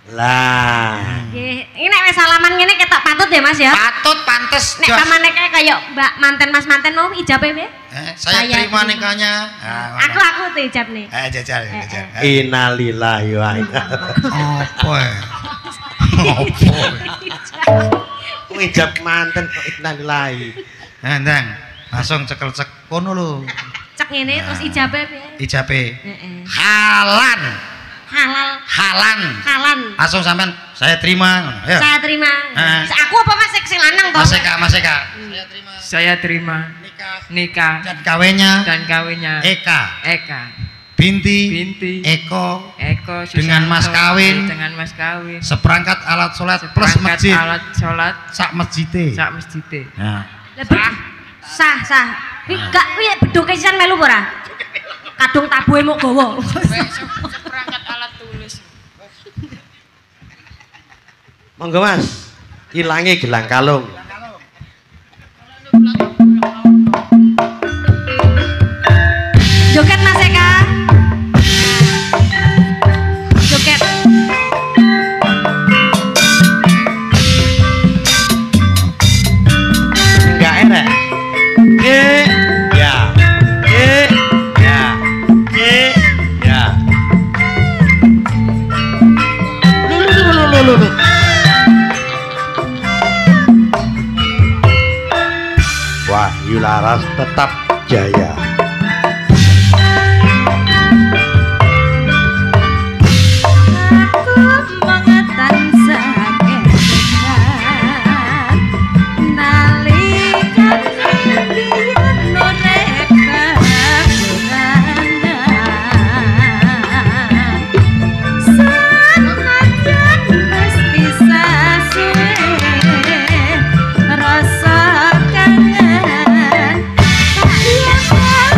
[SPEAKER 3] Lah.
[SPEAKER 2] Nggih, iki nek wis salaman ngene ketok patut ya Mas ya.
[SPEAKER 4] Patut pantes.
[SPEAKER 2] Nek pamane kaya Mbak manten Mas manten mau ijabe piye?
[SPEAKER 4] Saya terima nikahnya.
[SPEAKER 2] Aku tuh ijab nih.
[SPEAKER 4] Jajal.
[SPEAKER 3] Innalillahi wa inna.
[SPEAKER 4] Apa?
[SPEAKER 3] Ijab manten kok innalillahi.
[SPEAKER 4] Ndang, langsung cekel-cek kono lho.
[SPEAKER 2] Cek ngene terus ijabe piye?
[SPEAKER 4] Ijabe. Halan. Langsung sampean saya terima. Ayo.
[SPEAKER 2] Saya terima. Aku apa Mas sing lanang toh?
[SPEAKER 4] Mas Eka.
[SPEAKER 6] Saya terima nikah
[SPEAKER 4] dan kawinnya Eka binti Eko dengan mas kawin seperangkat alat sholat plus masjid sak masjide nah
[SPEAKER 2] sah gak piye bedhoke sisan melu ora kadung tabuhe mok gawa
[SPEAKER 6] seperangkat alat tulis
[SPEAKER 3] monggo Mas ilangi gelang kalung
[SPEAKER 2] joget Mas Eka joget
[SPEAKER 3] enggak enak ya lu Wahyu Laras tetap jaya.
[SPEAKER 2] Rasa kangen tak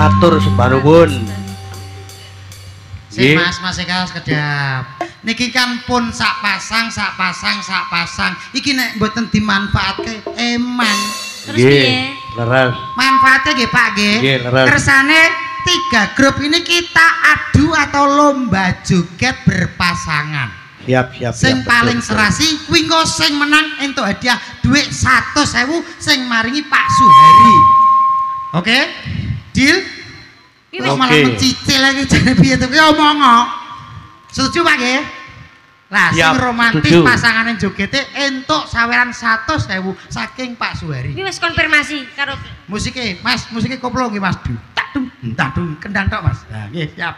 [SPEAKER 3] matur sembah nuwun.
[SPEAKER 4] Si Mas Eka sekedap. Niki kan pun sak pasang. Iki nek mboten dimanfaatke eman.
[SPEAKER 2] Terus piye?
[SPEAKER 3] Leres.
[SPEAKER 4] Manfaatnya nggih Pak nggih. Kersane 3 grup ini kita adu atau lomba joget berpasangan.
[SPEAKER 3] Siap.
[SPEAKER 4] Sing paling serasi kuwi engko sing menang entuk hadiah dhuwit 100.000 sing maringi Pak Suhari. Oke? Deal? Iki wis malah mencicil lagi jane piye to ki omong. Setuju Pak nggih? Lah sing romantis pasangane jogete entuk saweran 100.000 saking Pak Suhari.
[SPEAKER 2] Iki wis konfirmasi karo
[SPEAKER 4] musike, Mas, musike koplo nggih Mas. Tak dung kendang tok Mas. Nah, nggih, siap.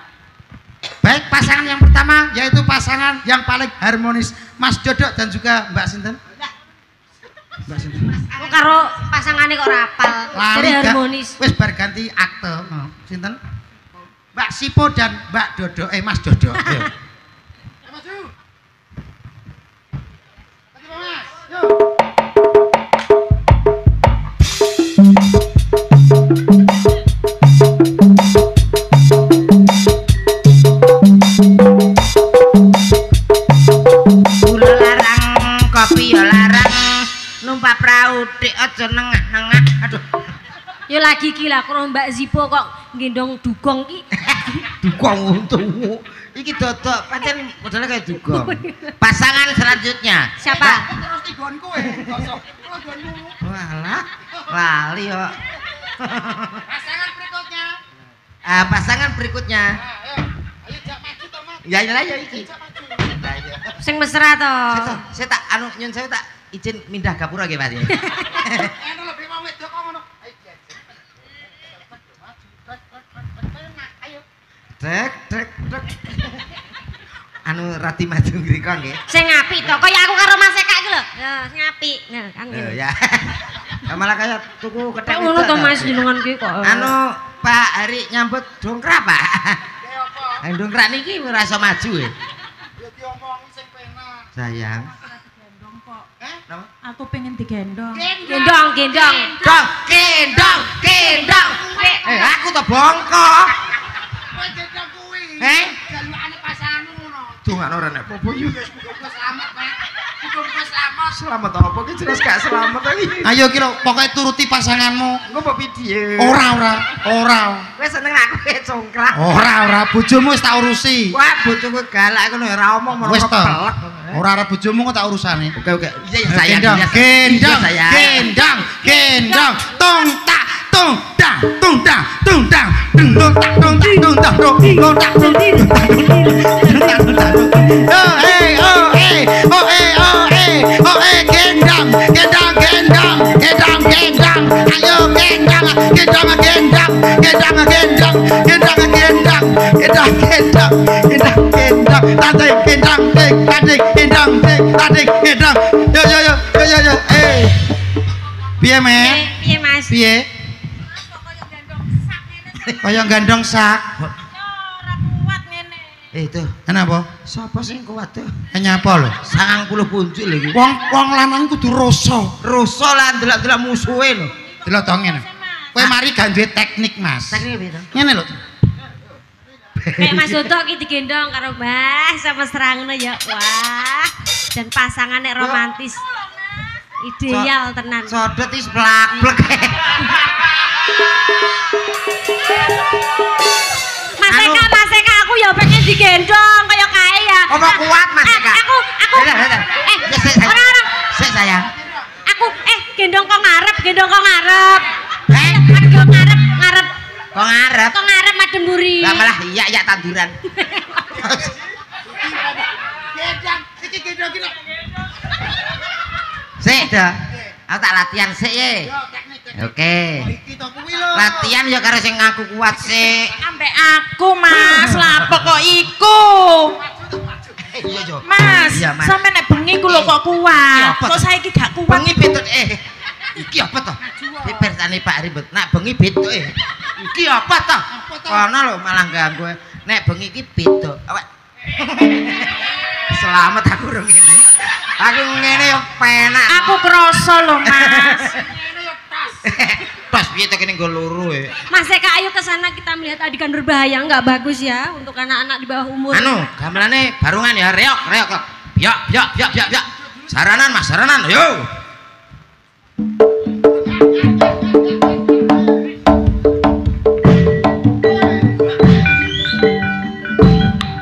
[SPEAKER 4] Baik, pasangan yang pertama yaitu pasangan yang paling harmonis, Mas Dodok dan juga Mbak Sinten. Mbak Sinten.
[SPEAKER 2] Aku karo pasangane kok rapal. Dari harmonis.
[SPEAKER 4] Wis bar ganti akte. Sinten? Mbak Sipo dan Mbak Dodok. Mas Dodok. Ayo. Maju. Maju Mas. Yuk.
[SPEAKER 1] Numpak perahu dek aja nengah. Aduh.
[SPEAKER 2] Ya lagi ki lah karo Mbak Zipo kok nggendong dugong ki.
[SPEAKER 1] Dugong untukmu. Iki Dodok pancen modele kaya dugong. Pasangan selanjutnya.
[SPEAKER 2] Siapa?
[SPEAKER 4] Terus digon kowe.
[SPEAKER 1] Walah. Lali kok.
[SPEAKER 4] Pasangan berikutnya.
[SPEAKER 1] Pasangan berikutnya.
[SPEAKER 4] Ayo jak maju to, Mas.
[SPEAKER 1] Ya ya iki.
[SPEAKER 2] Sing mesra to.
[SPEAKER 4] Saya
[SPEAKER 1] tak anu nyun saya tak izin mindah gapura nggih Mas.
[SPEAKER 4] Anu lebih mau wedok kok ngono. Ayo.
[SPEAKER 1] Dek. Anu rati maju ngriko nggih.
[SPEAKER 2] Sing apik to, kaya aku karo Mas Eka iki lho. Ya, sing apik. Nah, kan ngene.
[SPEAKER 1] Ya. Malah kaya tuku kethek.
[SPEAKER 2] Ngono to Mas jenengan ki kok.
[SPEAKER 1] Anu Pak Hari nyambut dongkrak, Pak. Dongkrak niki ora iso maju e.
[SPEAKER 4] Ya diomongi sing penak.
[SPEAKER 1] Sayang.
[SPEAKER 6] Aku pengen digendong.
[SPEAKER 2] Gendong.
[SPEAKER 1] Aku to bongkok.
[SPEAKER 4] Kowe gendong kuwi. Jalukane pasanganmu ngono.
[SPEAKER 1] Dongane ora nek apa yo.
[SPEAKER 4] Muga selamat, Pak. Muga selamat.
[SPEAKER 1] Selamat apa ki jelas gak selamat iki.
[SPEAKER 4] Ayo kira pokoknya turuti pasanganmu.
[SPEAKER 1] Engko mbok piye?
[SPEAKER 4] Ora.
[SPEAKER 1] Wis seneng aku congkrak.
[SPEAKER 4] Ora. Bojomu wis tak urusi.
[SPEAKER 1] Wah, bojoku galak ngono ora omong
[SPEAKER 4] Wis to. Ora bojomu kok tak urusane.
[SPEAKER 1] Oke. Iya sayang.
[SPEAKER 4] Gendong. Tong tak. Piye,
[SPEAKER 2] Mas?
[SPEAKER 4] Piye? Kaya gandong sak.
[SPEAKER 2] Ora kuat ngene.
[SPEAKER 1] Itu.
[SPEAKER 4] Kenapa?
[SPEAKER 1] Sapa sing kuat tuh?
[SPEAKER 4] Nyapa lho?
[SPEAKER 1] 90 punjul iki.
[SPEAKER 4] Wong lanang kudu rasa.
[SPEAKER 1] Rasa lah ndelok-ndelok musuhe lho.
[SPEAKER 4] Delok to ngene. Kowe mari gak duwe teknik, Mas.
[SPEAKER 1] Teknik piye to?
[SPEAKER 4] Ngene lho.
[SPEAKER 2] Kayak Mas Dodok iki digendong karo Mbah sama serangno ya. Wah. Dan pasangannya romantis. Ideal tenan.
[SPEAKER 1] Sodot is blak-blek.
[SPEAKER 2] Mas Eka, aku ya pengen digendong kayak kae ya.
[SPEAKER 1] Apa kuat Mas Eka?
[SPEAKER 2] Aku. Orang.
[SPEAKER 1] Sik sayang.
[SPEAKER 2] Aku gendong kok ngarep.
[SPEAKER 1] Gendong
[SPEAKER 2] ngarep.
[SPEAKER 1] Kok ngarep
[SPEAKER 2] madem mburi.
[SPEAKER 1] Lah malah iya tanduran.
[SPEAKER 4] Gendang, iki gendong iki lho.
[SPEAKER 1] Sik dah. Aku tak latihan sik ye. Oke. Latihan ya karo sing ngaku kuat sik.
[SPEAKER 6] Ambek aku Mas, lapo kok iku?
[SPEAKER 1] Iya yo.
[SPEAKER 6] Mas, sampe nek bengi ku lho kok kuat. Kok saiki gak kuat?
[SPEAKER 1] Bengi betut iki apa to? Pirsane Pak Ribet. Nek bengi betut iki apa to? Kono lho malah ganggu. Nek bengi iki betut. Selamat aku rung ngene. Aku ngene yo penak.
[SPEAKER 6] Aku kroso lho Mas.
[SPEAKER 1] Ngene yo tas. Tas piye to kene nggo loro e.
[SPEAKER 2] Mas Eka, ayo ke sana kita melihat adegan berbahaya, enggak bagus ya untuk anak-anak di bawah umur.
[SPEAKER 1] Anu, gamelane barungan ya, reok. Ya. Saranan Mas, saranan. Yo.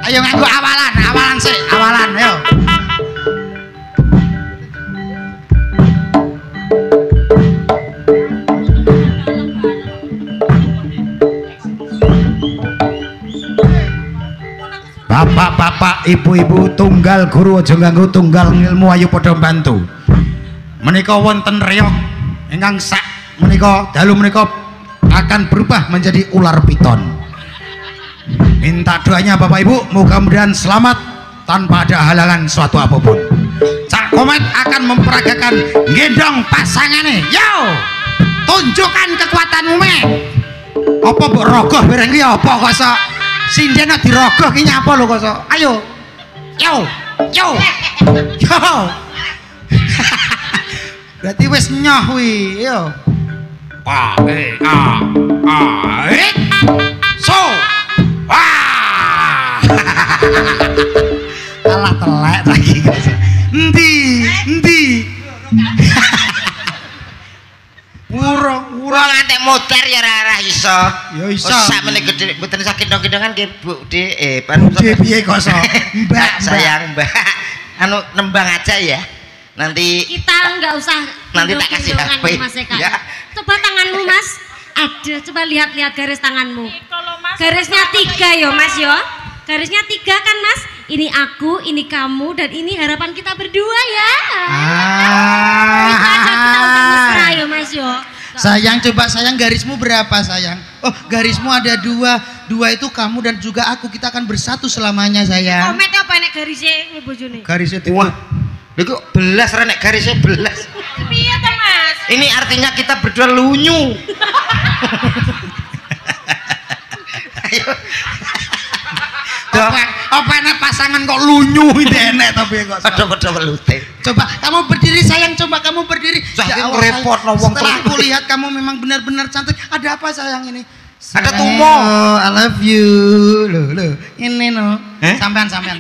[SPEAKER 4] Ayo nganggo awalan sih, awalan yo. Bapak-bapak, ibu-ibu, tunggal guru aja nganggo tunggal ilmu, ayo padha bantu. Menika wonten reok ingkang sak menika dalu menika akan berubah menjadi ular piton. Minta doanya Bapak Ibu, mudah-mudahan selamat tanpa ada halangan suatu apapun. Cak Komet akan memperagakan gendong pasangane. Yo, tunjukkan kekuatanmu me. Apa mbok rogoh bareng iki apa kok sok sindene dirogoh ki nyapa lho kok sok. Ayo. Yo. Berarti wis nyoh kuwi, yo. So. Wah. Alah telek lagi guys. Endi? Urung
[SPEAKER 1] ngantek motor ya ora iso.
[SPEAKER 4] Ya iso.
[SPEAKER 1] Sakmene gedhe mboten sakit gendong-gendongan nggih Bu De.
[SPEAKER 4] Budhe piye kok sok? Mbak,
[SPEAKER 1] sayang Mbak. Anu nembang aja ya. Nanti
[SPEAKER 2] Kita enggak usah
[SPEAKER 1] nanti tak kasih HP.
[SPEAKER 2] Mas Eka.
[SPEAKER 1] Ya.
[SPEAKER 2] Coba tanganmu Mas. Ada, coba lihat garis tanganmu. Garisnya 3 yo Mas yo. Garisnya 3 kan Mas? Ini aku, ini kamu, dan ini harapan kita berdua ya. Itu aja kita udah mesra yo Mas yo.
[SPEAKER 4] Sayang, coba sayang, garismu berapa sayang? Oh, garismu ada 2. 2 itu kamu dan juga aku. Kita akan bersatu selamanya sayang.
[SPEAKER 2] Komet apa nek garisnya bojone?
[SPEAKER 4] Garisnya itu.
[SPEAKER 1] Wah. Lha kok belas ra nek garisnya belas.
[SPEAKER 6] Piye to, Mas?
[SPEAKER 1] Ini artinya kita berdua lunyu. Ayo.
[SPEAKER 4] Apa enak pasangan kok lunyu itu enak tapi kok.
[SPEAKER 1] Padha-padha welute.
[SPEAKER 4] Coba kamu berdiri sayang, coba kamu berdiri.
[SPEAKER 1] Ya Allah, repot no wong
[SPEAKER 4] setelah aku lihat kamu memang benar-benar cantik. Ada apa sayang ini?
[SPEAKER 1] Ada tumor.
[SPEAKER 4] I love you. Loh. Ini no. Sampean.
[SPEAKER 2] Sayang,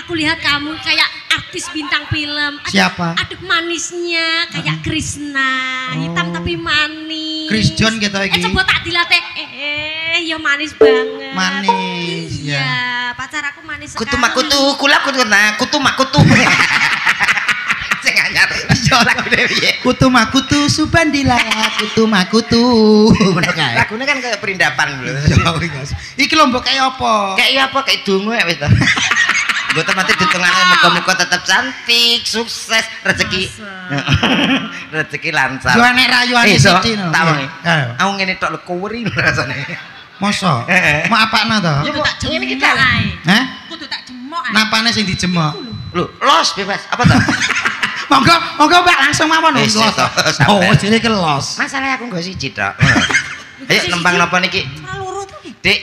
[SPEAKER 2] aku lihat kamu kayak artis bintang film.
[SPEAKER 4] Siapa?
[SPEAKER 2] Aduh manisnya kayak Krishna, hitam tapi manis.
[SPEAKER 4] Chris John gitu iki.
[SPEAKER 2] Coba tak dilatih. Ya manis banget.
[SPEAKER 4] Manis.
[SPEAKER 2] Iya, pacar aku manis sekali.
[SPEAKER 1] Kutu-makutu, kutu-makutu. Sing anyar. Yo lagune piye?
[SPEAKER 4] Kutu-makutu subandila, kutu-makutu. Ngono kae.
[SPEAKER 1] Lagune kan kayak perindapan lho.
[SPEAKER 4] Iki lho mbok kayak apa?
[SPEAKER 1] Kayak apa? Kayak dongo ya wis to. Mboten mati ditengane muga-muga tetap cantik, sukses, rezeki. Rezeki lancar.
[SPEAKER 4] Yo nek rayuane sithik no.
[SPEAKER 1] Tak wengi. Aku ngene tok lho kuweri rasane.
[SPEAKER 4] Mosok? Mau apakna to?
[SPEAKER 1] Ya kok ngene kita.
[SPEAKER 4] Hah?
[SPEAKER 6] Kudu tak jemok.
[SPEAKER 4] Napane sing dijemok?
[SPEAKER 1] Lho, los bebas. Apa to?
[SPEAKER 4] Monggo Mbak langsung mawon los. Oh, jene ke los.
[SPEAKER 1] Masalah aku nggo siji tok. Ayo nembang napa niki? Dik,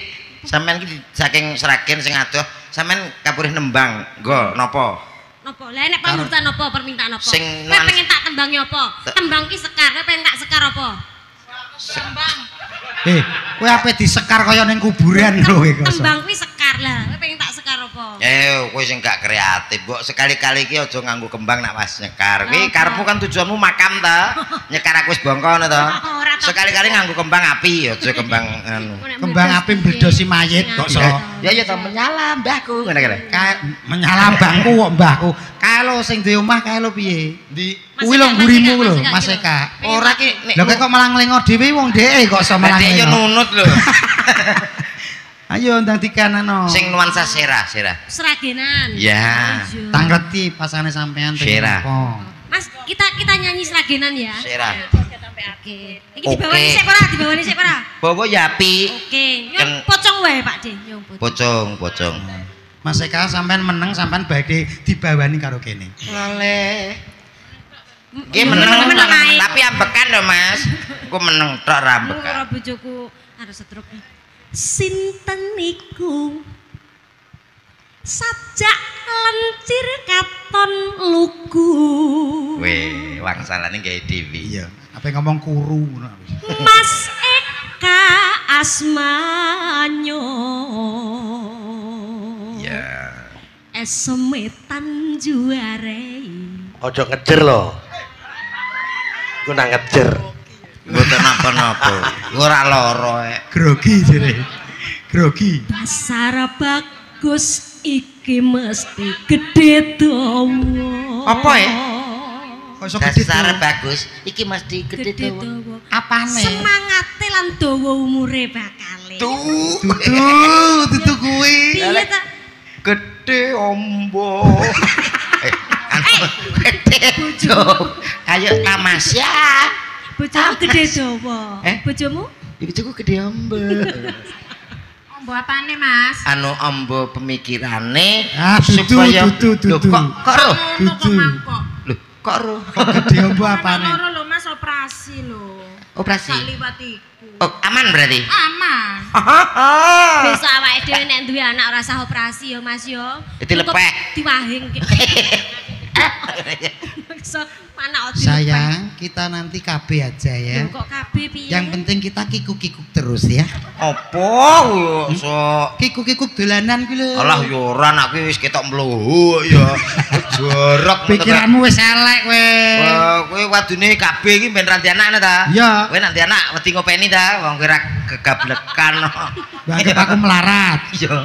[SPEAKER 1] sampean iki saking Sragen sing adoh, sampean kapurih nembang, nggo napa?
[SPEAKER 2] Napa? Lah nek pamurtan napa, permintaan napa?
[SPEAKER 1] Sing
[SPEAKER 2] Kowe pengen tak tembangi apa? Tembang ki sekar, kowe pengen tak sekar apa?
[SPEAKER 6] Tembang.
[SPEAKER 4] Kowe ape disekar kaya ning kuburan lho kowe.
[SPEAKER 2] Tembang kuwi sekar lah, kowe pengen tak sekar apa?
[SPEAKER 1] Kowe sing gak kreatif, mbok sekali-kali iki aja nganggo kembang nak Mas nyekar. Kuwi karepmu kan tujuanmu makam ta? Nyekar aku wis bongko ngono to. Sekali-kali nganggo kembang api aja kembang anu.
[SPEAKER 4] Kembang api mbledosi mayit kok so.
[SPEAKER 1] Ya to menyala mbahku ngene kene.
[SPEAKER 4] Menyala mbahku kok mbahku. Kalau sing duwe omah kae lho piye? Ndi? Kuwi lho ngurimu lho, Mas Eka.
[SPEAKER 1] Ora ki nek
[SPEAKER 4] lho kok malah nglengo dhewe wong dheke kok iso malah.
[SPEAKER 1] Dhek yo nunut lho.
[SPEAKER 4] Ayo ndang dikanano.
[SPEAKER 1] Sing nuansa Seragenan.
[SPEAKER 2] Ya.
[SPEAKER 4] Tangreti pasane sampean
[SPEAKER 1] Sera.
[SPEAKER 2] Mas, kita nyanyi Seragenan ya.
[SPEAKER 1] Sera.
[SPEAKER 2] Oke. Iki dibawani sik ora?
[SPEAKER 1] Bobo Yapi.
[SPEAKER 2] Oke. Nyong pocong wae Pak De, nyong
[SPEAKER 1] Pocong.
[SPEAKER 4] Mas Eka sampean meneng sampean badhe dibawani karo kene.
[SPEAKER 1] Lale. Nggih meneng tapi ambekan lho Mas. Ku meneng tok ra ambekan.
[SPEAKER 2] Ora bojoku harus setruk. Sinten niku sajak lencir katon lugu.
[SPEAKER 1] Weh, wangsalane gawe dewi.
[SPEAKER 4] Iya, apa ngomong kuru ngono.
[SPEAKER 2] Mas Eka Asmanyo.
[SPEAKER 1] Ya.
[SPEAKER 2] Esemetan juarei.
[SPEAKER 3] Ojo ngejer lho. Ku nang ngejer.
[SPEAKER 1] Mboten napa-napa. Ora lara.
[SPEAKER 5] Grogi jere. Grogi.
[SPEAKER 2] Dasar bagus iki mesti gede dawa.
[SPEAKER 4] Apa ya? Kok iso gede
[SPEAKER 1] Dasar
[SPEAKER 4] dawa?
[SPEAKER 1] bagus. Iki mesti gede dawa.
[SPEAKER 4] Apane?
[SPEAKER 2] Semangate lan dawa umure bakale.
[SPEAKER 4] Dudu kuwi.
[SPEAKER 2] Piye ta?
[SPEAKER 1] Gede ombo. Gede bojo. Ayo tamasya.
[SPEAKER 2] Bojomu gede dawa. Bojomu?
[SPEAKER 1] Bojoku gede ombo.
[SPEAKER 6] Ombo apane, Mas?
[SPEAKER 1] Anu ombo pemikirane
[SPEAKER 5] Supaya dudu.
[SPEAKER 1] Kok roh?
[SPEAKER 5] Dudu.
[SPEAKER 1] Lho, kok roh?
[SPEAKER 5] Gede ombo apane?
[SPEAKER 6] Loro lho, Mas, operasi lho.
[SPEAKER 1] Operasi.
[SPEAKER 6] Sak liwat iku.
[SPEAKER 1] Oh, aman berarti?
[SPEAKER 6] Aman.
[SPEAKER 2] Besok awake dhewe nek duwe anak ora usah operasi ya Mas ya.
[SPEAKER 1] Itu lepek.
[SPEAKER 2] Diwahing. Maksa anak dilepek.
[SPEAKER 4] Sayang, kita nanti KB aja ya.
[SPEAKER 2] Kok kabeh piye?
[SPEAKER 4] Yang penting kita kikuk-kikuk terus ya.
[SPEAKER 1] Apa sok
[SPEAKER 4] Kikuk-kikuk dolanan kuwi lho.
[SPEAKER 1] alah yo ora anak kuwi wis ketok mluhuk ya. Jorok
[SPEAKER 4] Pikiranmu wis elek kowe.
[SPEAKER 1] Wah, kowe wadune kabeh iki ben ranti anakne ta?
[SPEAKER 4] Iya.
[SPEAKER 1] Kowe nanti anak wedi ngopeni ta? Wong kowe ora gegablekan.
[SPEAKER 4] Bangke aku melarat.
[SPEAKER 1] Iya.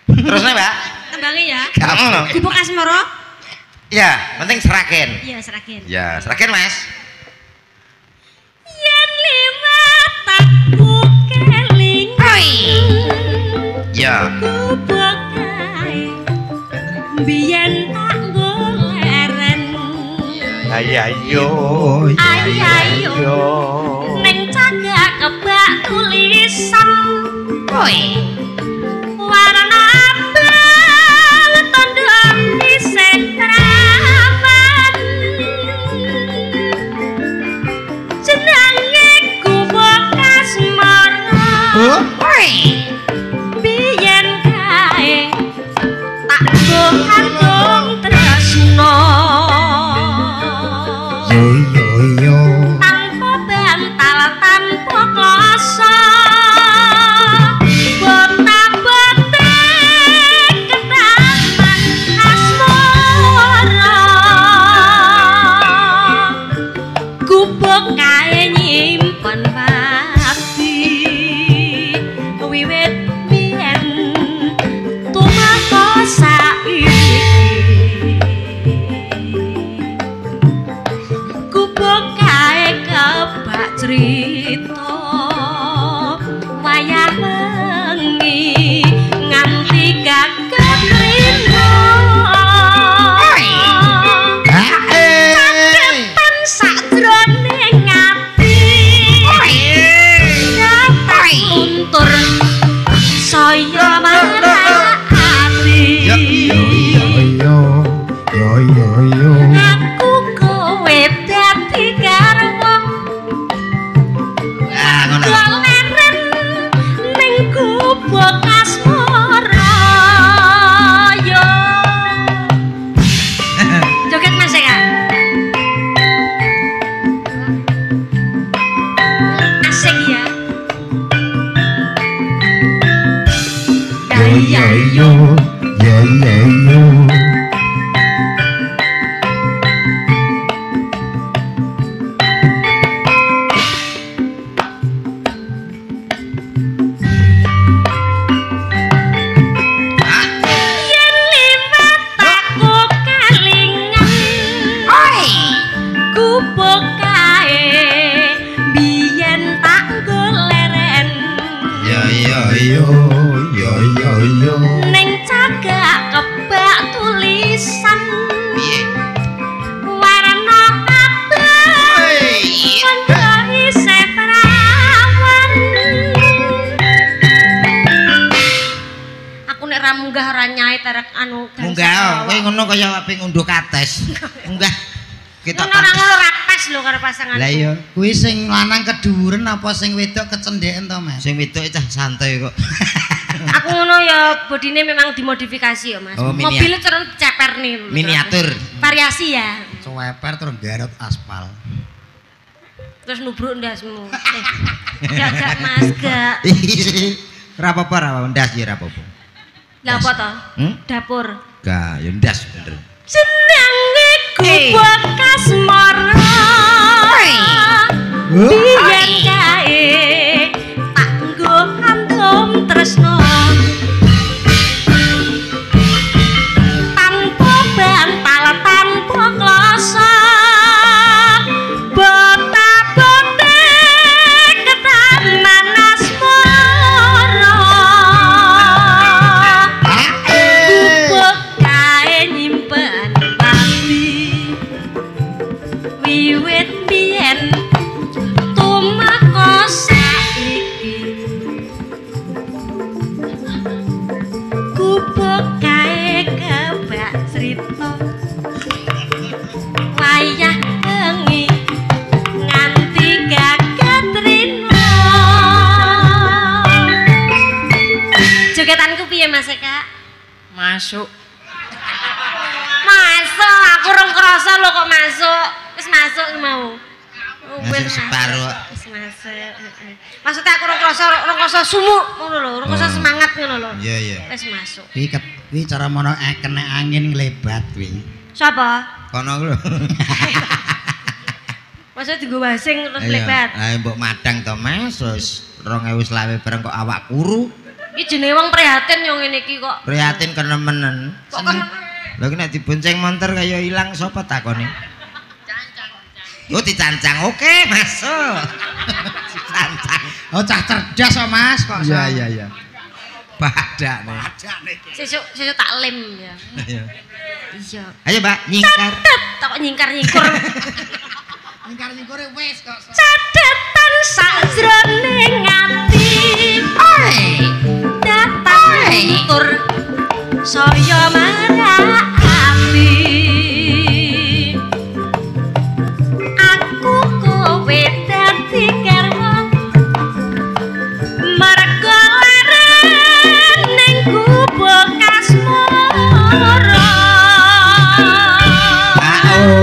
[SPEAKER 1] Terusne, Mbak?
[SPEAKER 2] Tembange ya.
[SPEAKER 1] Gak ngono.
[SPEAKER 2] Dibuk asmara?
[SPEAKER 1] Ya, penting seragen.
[SPEAKER 2] Iya, seragen.
[SPEAKER 1] Ya, seragen, Mas.
[SPEAKER 2] Yen liwat aku kelingan.
[SPEAKER 1] Ya.
[SPEAKER 2] Kubokae biyen tak goleren.
[SPEAKER 3] Ayo.
[SPEAKER 2] Ayo ning cagak kebak tulisan. Oi. Warna abang tondo isih rawan. Jenenge Kubuk Asmara. Oi. Biyen kae tak gantung tresno.
[SPEAKER 4] Yo.
[SPEAKER 2] Tanpa bantal tanpa kloso bota-bota ketaman asmara Kubuk kae nyimpen bakti wiwit biyen tumeka saiki Kubuk kae kebak crita wayah wengi nganti gagah rino kadepan sakjroning ati dapat luntur saya marani
[SPEAKER 5] Yo.
[SPEAKER 2] aku kowe dadi garwa
[SPEAKER 1] Ah, ngono.
[SPEAKER 2] goleren ning Kubuk Asmara yo joget Mas ya asik ya
[SPEAKER 5] Yo.
[SPEAKER 2] yen liwat aku kelingan Kubuk kae biyen tak goleren
[SPEAKER 5] Yo.
[SPEAKER 2] ning cagak kebak tulisan
[SPEAKER 1] Piye?
[SPEAKER 2] warna abang kondo isih perawan aku nek ra munggah ora nyai terek anu
[SPEAKER 4] Munggah, kowe ngono kaya ape ngunduh kates. Munggah. Kita
[SPEAKER 2] Ngono ora ngono ra pas lho karo pasangan.
[SPEAKER 4] Lah iya, kuwi sing lanang keduren apa sing wedok kecendheken to, Mas? Sing wedok cah santai kok.
[SPEAKER 2] Aku ngono ya bodine memang dimodifikasi ya Mas.
[SPEAKER 4] Oh,
[SPEAKER 2] Mobilnya terus ceper nih.
[SPEAKER 4] Miniatur.
[SPEAKER 2] Variasi ya.
[SPEAKER 4] Ceweper terus garut aspal.
[SPEAKER 2] Terus nubruk ndasmu. Gak Mas, gak.
[SPEAKER 1] Ora apa-apa ra ndas ya ora apa-apa.
[SPEAKER 2] Lah apa to? Dapur.
[SPEAKER 1] Gak ya ndas bener.
[SPEAKER 2] Senenge ku bekas mara. Biyen kae tak nggo antum tresno. Tanpa bantal tanpa kloso. Bota-bote ketaman asmara. Gubuk kae nyimpen pasti. Wiwit biyen tumeka saiki. Gubuk kae kebak crita. Wayah bengi nganti gagat rina. Jogetanku piye Mas Eka?
[SPEAKER 6] Masuk.
[SPEAKER 2] Masuk, aku rong krasa lho kok masuk. Wis masuk mau.
[SPEAKER 1] Masuk separo.
[SPEAKER 2] Wis masuk. Maksudnya aku rong krasa sumuk ngono lho, rong krasa semangat ngono lho.
[SPEAKER 1] Iya iya.
[SPEAKER 2] Wis masuk.
[SPEAKER 4] Kuwi cara mono kena angin nglebat kuwi.
[SPEAKER 2] Sapa?
[SPEAKER 1] Kono lho.
[SPEAKER 2] Maksudnya dienggo wasing terus lebat.
[SPEAKER 1] Lah mbok madang to Mas, wis 2020 bareng kok awak kuru.
[SPEAKER 2] Iki jenenge wong prihatin yo ngene iki kok.
[SPEAKER 1] Prihatin kenemenen.
[SPEAKER 2] Kok kan
[SPEAKER 1] Lha nek dibonceng montor kaya ilang sapa takone? Yo dicancang. Oke, masuk. Dicancang.
[SPEAKER 4] Oh cah cerdas kok Mas kok.
[SPEAKER 1] Iya. Padane.
[SPEAKER 2] sesuk tak lem ya.
[SPEAKER 1] Iya.
[SPEAKER 2] Iya.
[SPEAKER 1] Ayo, Mbak, nyingkar.
[SPEAKER 2] Tak kok nyingkar-nyingkur.
[SPEAKER 4] Nyingkar-nyingkure wis kok.
[SPEAKER 2] Cadetan sajroning ati. Datang tur saya marani. Aku kowe dadi garwa. Mergo leren ning gubuk asmara.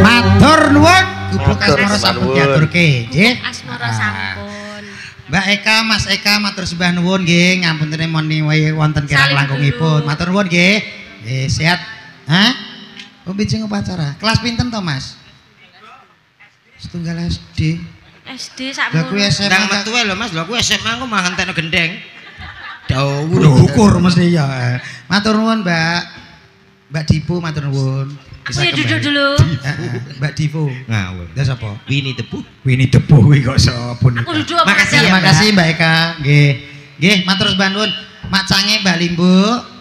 [SPEAKER 4] Matur nuwun. Gubuk asmara sampun diaturke, nggih.
[SPEAKER 2] Asmara sampun.
[SPEAKER 4] Mbak Eka, Mas Eka matur sembah nuwun nggih, ngapunten moni wonten kirang langkungipun. Matur nuwun nggih. Nggih, sehat. Hah? Pembijing upacara. Kelas pinten to, Mas? Setunggal SD.
[SPEAKER 2] SD
[SPEAKER 4] Lah kuwi
[SPEAKER 2] sakmono.
[SPEAKER 4] SMA.
[SPEAKER 1] Ndang metu lho Mas, lho kuwi SMA aku mah ngentekno gendeng.
[SPEAKER 4] Lho ukur mesti ya. Matur nuwun, Mbak. Mbak Dipo matur nuwun.
[SPEAKER 2] Aku ya duduk dulu.
[SPEAKER 4] Mbak Dipo.
[SPEAKER 1] Ngawur.
[SPEAKER 4] Lah sapa?
[SPEAKER 1] Winnie the Pooh.
[SPEAKER 4] Winnie the Pooh kuwi kok sapa niku?
[SPEAKER 2] Aku duduk apa
[SPEAKER 1] Makasih
[SPEAKER 2] aja?
[SPEAKER 1] ya,
[SPEAKER 4] Terima
[SPEAKER 1] Mbak.
[SPEAKER 4] kasih Mbak Eka. Nggih. Nggih, matur sembah nuwun. Macange Mbak Limbu,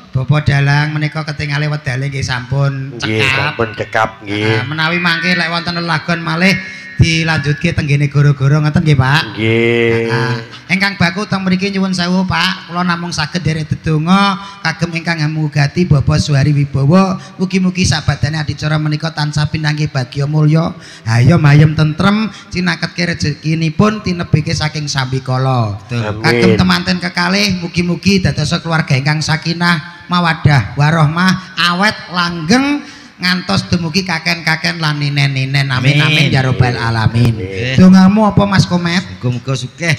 [SPEAKER 4] Bapak Dalang menika ketingale wedale nggih sampun
[SPEAKER 3] Nggih,
[SPEAKER 4] cekap.
[SPEAKER 3] sampun cekap nggih.
[SPEAKER 4] Menawi mangke lek wonten lelagon malih dilanjutke tenggene goro-goro ngoten nggih, Pak.
[SPEAKER 3] Nggih.
[SPEAKER 4] Ingkang baku teng mriki nyuwun sewu, Pak. Kula namung saged derek dedonga kagem ingkang hamugati Bapak Suhari Wibowo. Mugi-mugi sabadane adicara menika tansah pinanggih bagya mulya, hayom hayem tentrem, cinaketke rezekinipun tinebike saking sambikala.
[SPEAKER 3] Amin.
[SPEAKER 4] Kagem temanten kekalih mugi-mugi dados keluarga ingkang sakinah, mawaddah, warahmah, awet langgeng ngantos dumugi kaken-kaken lan ninen-ninen. Amin amin ya rabbal alamin. Dongamu apa Mas Komet?
[SPEAKER 1] Muga-muga sugih.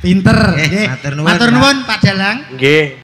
[SPEAKER 4] Pinter.
[SPEAKER 1] Nggih,
[SPEAKER 4] Nggih.
[SPEAKER 1] matur nuwun,
[SPEAKER 4] Matur
[SPEAKER 1] Pak.
[SPEAKER 4] nuwun Pak Dalang.
[SPEAKER 3] Nggih.